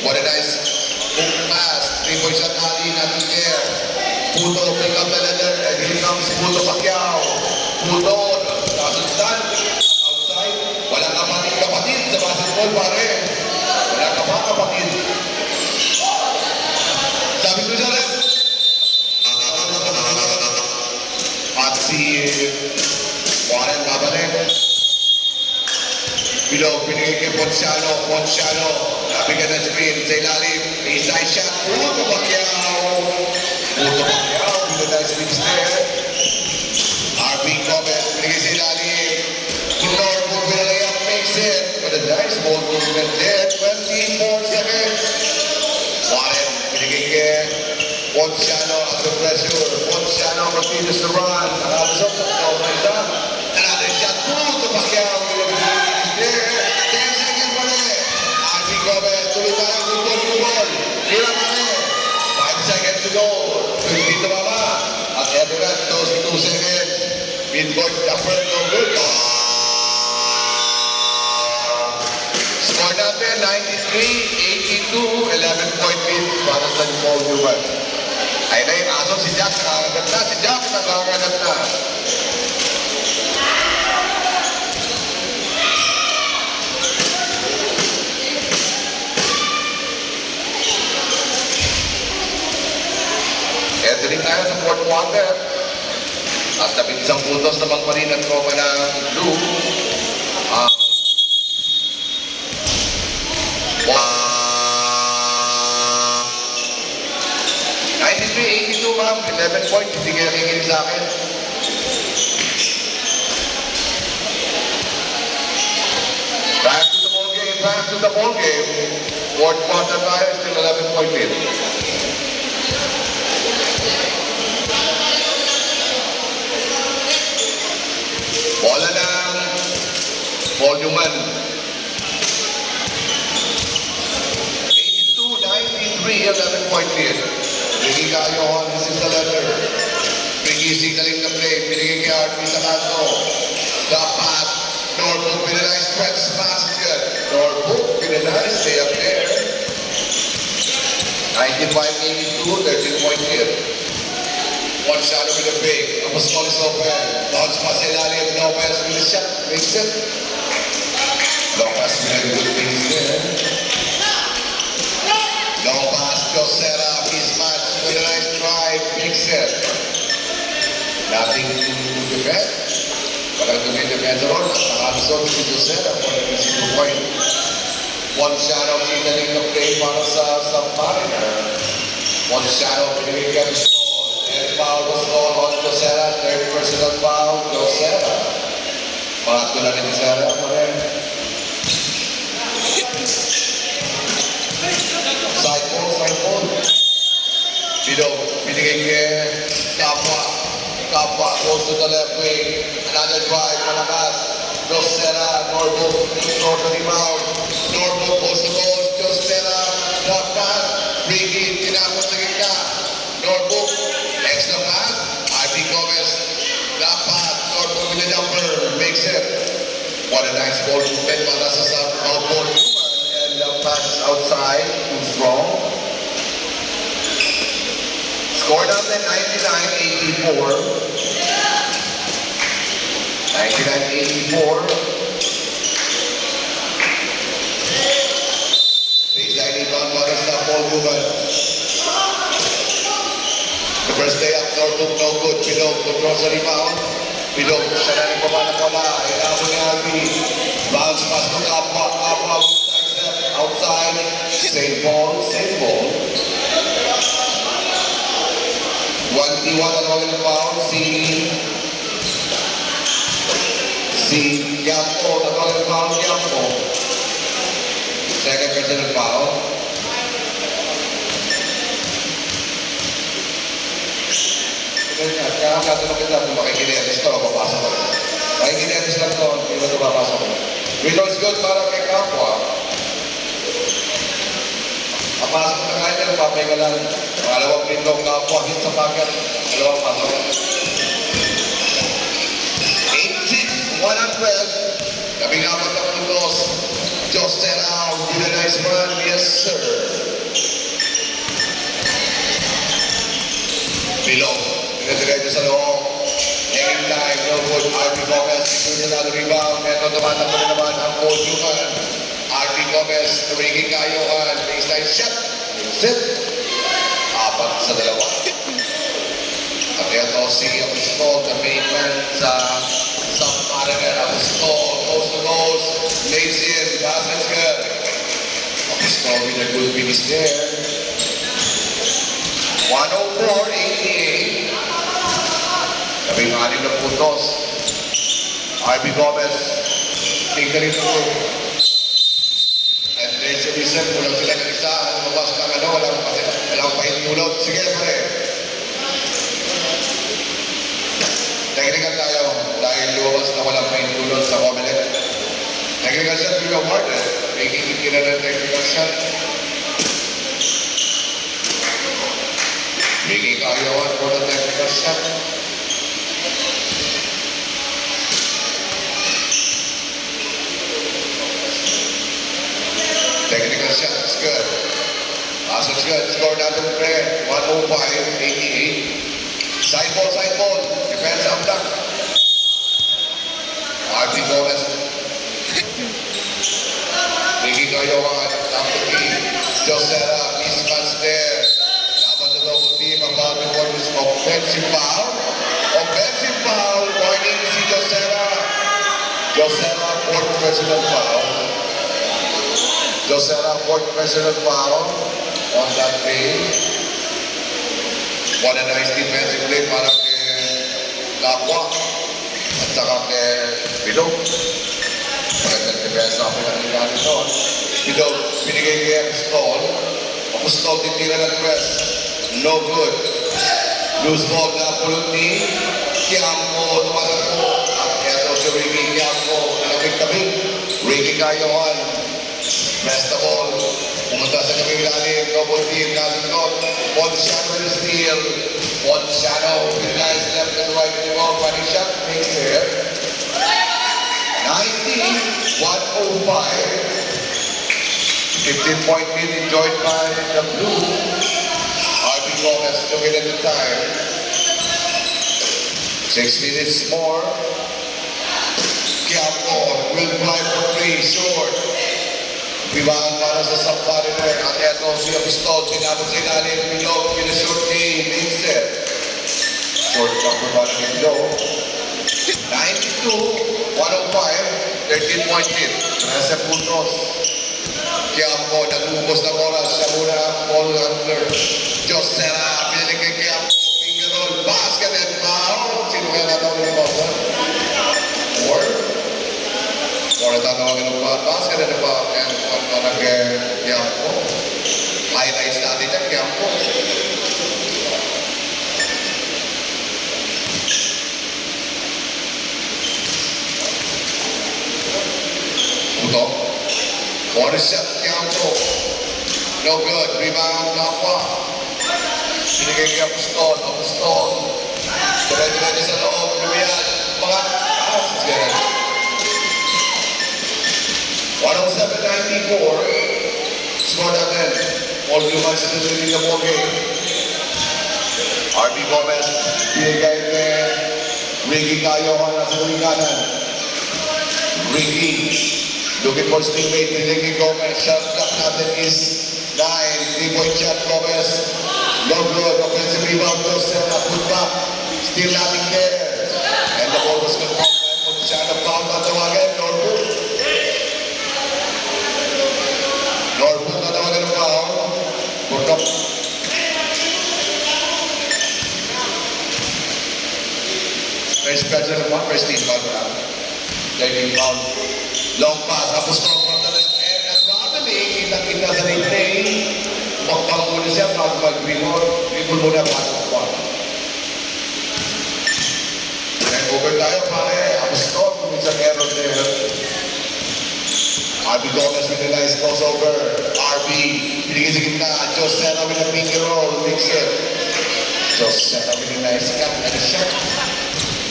[SPEAKER 1] What a nice move pass. 3-point shot Ali, nothing there. Puto, pick up the leather, and here comes Puto Pacquiao. Puto, kasundan. Outside, walang kapatid sa basketball pare. Walang kapatid. Sabi ko siya rin. At si Warren babalik. Bilog, binigay kay Ponciano. Nabigyan ng screen sa ilalim. Baseline shot. Puto Pacquiao. With a nice mix there. RB Gomez, binigay sa ilalim. Norwood with a layup, makes it. With a nice ball movement there. 24 seconds. Warren, binigay kay Ponciano under pressure. Ponciano continues to run. Nakabusok sa shot. Another shot. Puto Pacquiao with a mix there. 10 seconds pa rin. RB Gomez, tuloy tayo. Ball. Hirap pa rin. 5 seconds to go. 15 na baba. At Everett, those 2 seconds. Midcourt jumper, no good. Score natin, 93-82. 11-point lead para sa Paul Newman. Ayun na yung aso, si Jack nakaganap na. Si Jack nakaganap na. Entering tayo sa fourth quarter. At 11 puntos naman pa rin ang tropa ng Blue. 93-82 ma'am. 11 points. Hindi kayo nakikinig sa akin. Back to the ball game. Fourth quarter tayo. Still 11-point lead. Bola ng Paul Newman. 82-93, 11-point lead. Binigay kayo, this is the letter. Binigay signaling the play. Binigay kay RP sa kanto. The pass. Norwood with a nice stretch basket. Norwood with a nice stay up there. 95-82, 13-point lead. One shot with a big. Apostol is open. Launch pass ilalim. Lopez with a shot. Makes it. Lopez with a good things there. Long pass. Josera. His match with a nice drive. Makes it. Nothing to defend. Walang to defend ron. Nakabisog si Josera for the easy 2-point. One shot of signaling the play para sa Submariner. One shot of pinigay kay Apostol. And foul was called on Josera. Third personal foul, Josera. Pangatlo na rin Josera pa rin. Side ball. Bilog, binigay kay Kapwa goes to the left wing. Another drive, malakas. Josera, Norwood, north of the rebound. Norwood goes to goal. Josera, drop pass. Big in, tinapos sa gitna. Norwood, extra pass. RB Gomez, drop pass. Norwood with the jumper, makes it. What a nice ball movement para sa ball. And the pass is outside, too strong. Score natin 99-84. 99-84. Baseline rebound para sa Paul Guman. The first day up, Norton, no good. Bilog, control sa rebound. Bilog, siya na rin pamana pala. Hinabon ni Albi. Bounce pass to Kapwa. Kapwa, side step, outside. Same ball, same ball. 1-1 ang tawagin ng foul. Si Giampo, tawagin ng foul, Giampo. Second personal foul. Kaya ang katanong kita kung makikinetis to, papasok ko. Makikinetis lang to, hindi mo ito papasok ko. Windows good para kay Kapwa. Papasok na nga niya, papahinga lang. Pangalawang window, Kapwa, hit sa packet. Dalawang pasok. 8-6, 1-12. Labing apat na puntos. Just set out, give a nice run, yes sir. Bilog, pinadiretso sa loob. Hanging time, no good. RP Gomez, secure na rebound. Meron tumatang pa rin naman ang Paul Guman. RP Gomez, tumiging kayohan. Baseline shot. Set. 4-2. At ito si Apostol, the main man sa Mariner. Apostol, coast to coast. Lays in, basket's good. Apostol with a good finish there. 104-88. Labing-anim na puntos. RB Gomez, tingnan ito. And there's a reason kung lang sila nag-isa, lumabas ng walang pahintulot. Sige, pare. Technical tayo, dahil lumabas na walang pahintulot sa Comelec. Technical shot, we awarded. Making it ng technical shot. Making kayawan for the technical shot. Technical shot, it's good. Pass is good. Score natin pre. 105-88. Side ball. Defense up duck. RP Gomez. Making kayawan. Top to key. Josera, mismatch there. Dapat sa double team. Ang bago for this offensive foul. Offensive foul. Warning si Josera. Josera, fourth personal foul. Josera, fourth personal foul on that play. What a nice defensive play para kay Kapwa at saka kay Bilog. Magandang defense ako ng nilani doon. Bilog, binigay kay Apostol. Apostol, titira ng press. No good. Loose ball na pulot ni Giampo. Tumatakbo. At eto si Ricky Giampo. Nalabig-tabig. Ricky Cayohan. Press the ball. Pumunta sa kaming lalim. Double team. Nalindot. Ponciano will steal. Ponciano with guys left and right in the ball. Running shot. Makes it. 90-105. 15-point lead enjoyed by the Blue. RB Gomez looking at the time. 6 minutes more. Giampo will fly for 3. Short. Bibahan para sa Mariner. At eto si Apostol. Tinapos sa ilalim. Bilog. Pinashort game. Vincent. Short cover para kay Bilog. 92-105. 13-point lead. 13 puntos. Giampo, nag-uubos ng oras. Siya muna, ball handler. Josera, pinili kay Giampo. Finger roll, basket and foul. Sino kaya natawag ng foul? 4 natawag ng foul. Basket and foul. And para kay Giampo. Highlights natin yan, Giampo. Puto. Corner shot, Giampo. No good. Rebound, Kapwa. Binigay kay Apostol. Dire-dire sa loob. Lumiyan. Mga pass. 107-94. Score natin. All humans still in the ball game. RB Gomez, binigay kay Ricky Cayohan na sa kanan. Ricky, looking for his teammate, Ricky Gomez. Shot clock natin is 9. 3-point shot, Gomez. No good. Offensive rebound to Serra. Put back. Still nothing there. And the ball was confirmed. Shot of foul na tawagan. Norwood. Norwood na tawagan ng foul. Put up. First special one, first team foul na. 13 foul. Long pass. Apostol from the left end. At probably, kita-kita sa replay. Magpang muna siya bago mag-rebound. Rebound muna bago mag-one. Then over tayo pare. Apostol, it's an error there. RB Gomez with a nice crossover. RB, binigay sa gitna. Josella with a finger roll. Mix it. Josella with a nice cut and a shot.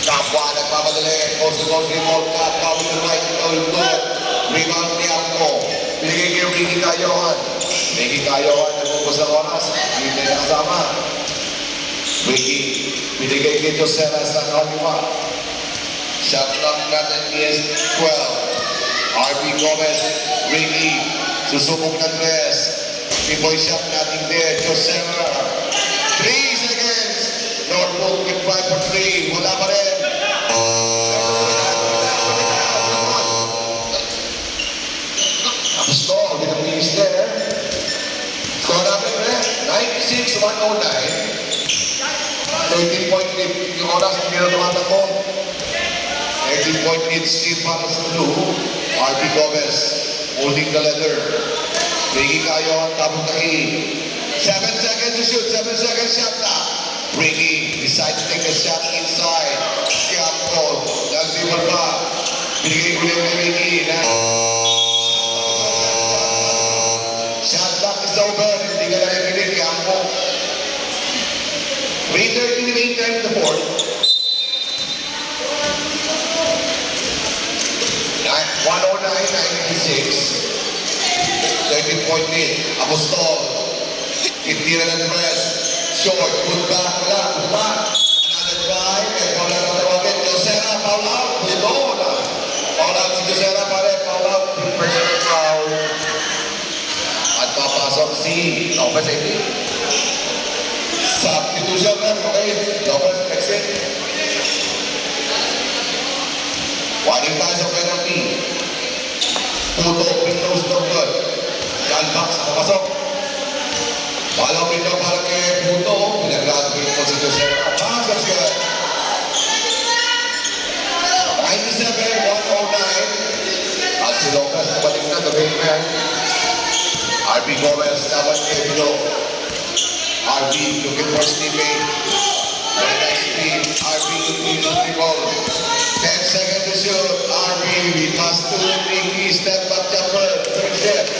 [SPEAKER 1] Kapwa, nagpapadali. Post to post, rebound cut. Now with the right, good. Rebound ni Amco. Binigay kay Ricky Cayohan. Ricky Cayohan, nagpupos ng oras. Hindi na kasama. Ricky, binigay kay Josella sa kaliwa. Shot clock natin is 12. RB Gomez, Ricky, susubok ng tres. 3-point shot natin there. Josella. 3 seconds. Norfolk with 5 for 3. Wala pa rin. Apostol, with a piece there. Score natin rin. 96-109. 13-point lead. Yung oras, hindi na tumatakbo. 13-point lead still para sa blue. RB Gomez holding the leather. Ricky Cayohan, tapos na 7 seconds to shoot. 7 seconds shot na. Ricky decides to take a shot inside. Kiamco, nag-dribble pa. Binigay ko lang ni Ricky na shot clock is over. Hindi ka na rin Kiamco. 3:30 remaining time in the fourth. 109-96. 13-point lead. Apostol. Itira ng press. Short. Put back. Wala. Put back. Another drive. And foul out na tawagin. Josella, foul out. Below na. Foul out si Josella pare. Foul out. Personal foul. At papasok si Lopez Edi. Substitution na. Okay. Lopez exit. Warning tayo sa penalty. Puto, windows no good. Yan box, papasok. Walang window para kay Puto. Pinag-graduate po si Josella. Pass, that's good. 97-109. At si Lopez, nabalik na, the big man. RB Gomez, dapat kay Pino. RB looking for teammate. Very nice speed. RB looking to the ball. 10 seconds to shoot. RB, we pass to Ricky. Step back jumper. Third step.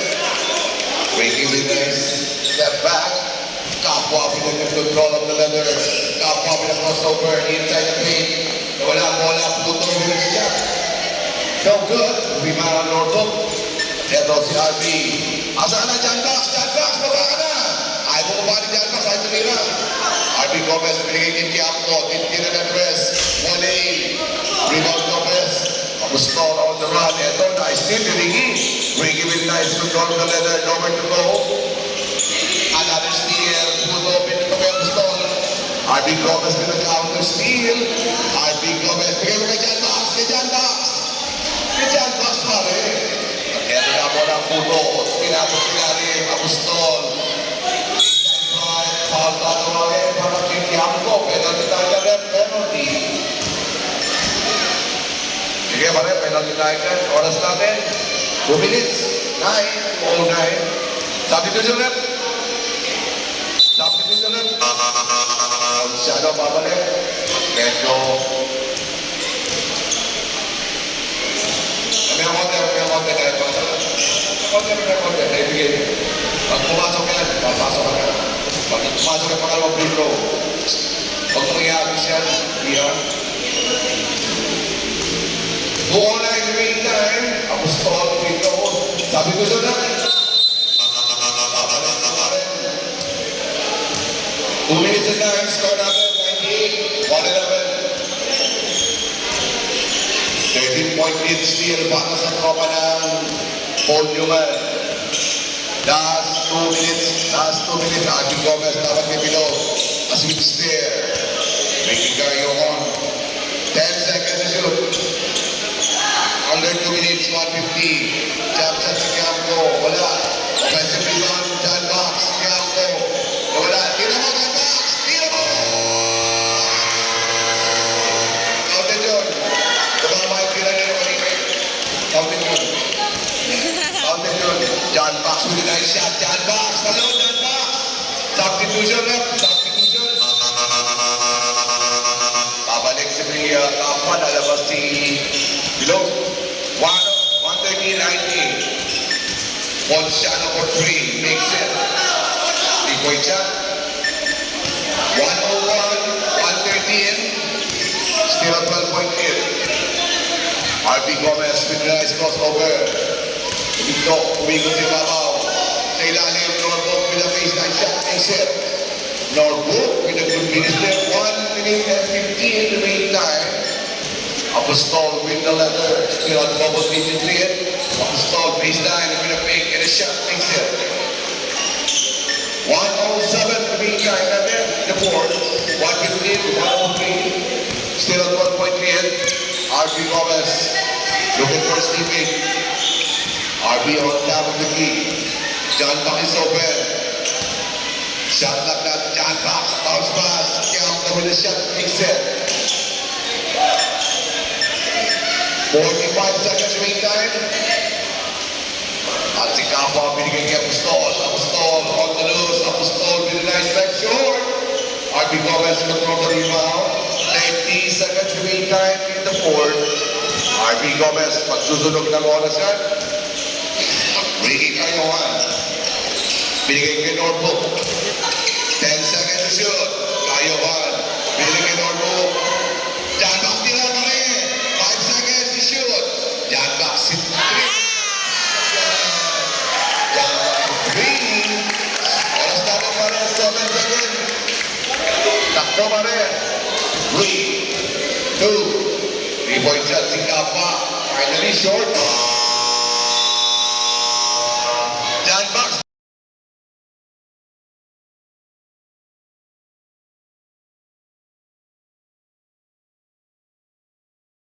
[SPEAKER 1] Ricky with nice step back. Kapwa with the control of the leather. Kapwa with a crossover inside the paint. Wala bola. Puto with a shot. No good. Rebound on Norfolk. Ito si RB. Asa ka na, John Box? John Box, baba ka na. Ay, bumaba ni John Box. Ay, tumira. RB Gomez, binigay kay Kiamco. Tintira na dress. 1-8. Rebound Gomez. Apostol on the run. Ito, nice steal ni Ricky. Ricky with nice control of the leather. Nowhere to go. Another steal. Puto, pinito kay Apostol. RB Gomez with a counter steal. RB Gomez. Bigay mo kay John Box. Kay John Box. Kay John Box pa rin. Ito na mo ng Puto. Tinapos sinarin. Apostol. Inside right. Foul na tumawin. Para kay Kiamco. Penalty tayo rin. Penalty. Sige pare, penalty tayo dyan. Oras natin. 2 minutes. 9:09. Substitution rep. Substitution rep. Shadow babalik. Medyo. May konti. Kahit konti. Naibigay. Pag pumasok yan, papasok ka na. Pag pumasok yung pangalawang free throw. Huwag mong i-abis yan. Iyan. 209 remaining time. Apostol, free throw. Sabi ko doon na. 2 minutes and 9. Score natin. Opening steal para sa tropa ng Paul Newman. Last 2 minutes. Archie Gomez dapat may below. A switch there. Making carry on. 10 seconds to shoot. Under 2 minutes, 150. Jump shot si Campo. Wala. Offensive rebound, John Box. Campo. Wala. Tira mo, John Box. Tira mo! Counted yun. Tumama yung tira niya yung kanina. Counted yun. Counted yun. John Box with a nice shot. John Box. Hello, John Box. Substitution rep. Substitution. Babalik si Bria Kapwa. Lalabas si Bilog. 113-98. One shot for 3. Makes it. 3-point shot. 101-113. Still a 12-point lead. RB Gomez with a nice crossover. Umigot si Babaw. Sa ilalim, Norfolk with a baseline shot. Makes it. Norfolk with a good finish there. 1 minute and 15 in the meantime. Apostol with the leather. Still on double digit lead. Apostol baseline with a fake and a shot. Makes it. 107 in the meantime. And then the fourth. 115 103. Still on 1-point lead. RB Gomez looking for sleeping. RB on top of the key. John Buck is open. Shot like that. John Buck. Bounce pass. Campo with a shot. Makes it. 45 seconds meantime. At si Campo ang binigay kay Apostol. Apostol on the loose. Apostol with a nice back short. RB Gomez control the rebound. 90 seconds meantime in the fourth. RB Gomez pagsusunog ng oras yan. Ricky Cayohan. Binigay kay Norfolk. 10 seconds to shoot. Cayohan. Binigay kay Norfolk. John Box tira pa rin. 5 seconds to shoot. John Box hit 3. John Box 3. Oras natin pa rin. 7 seconds. Takbo pa rin. 3, 2, 3-point shot si Kappa. Finally short.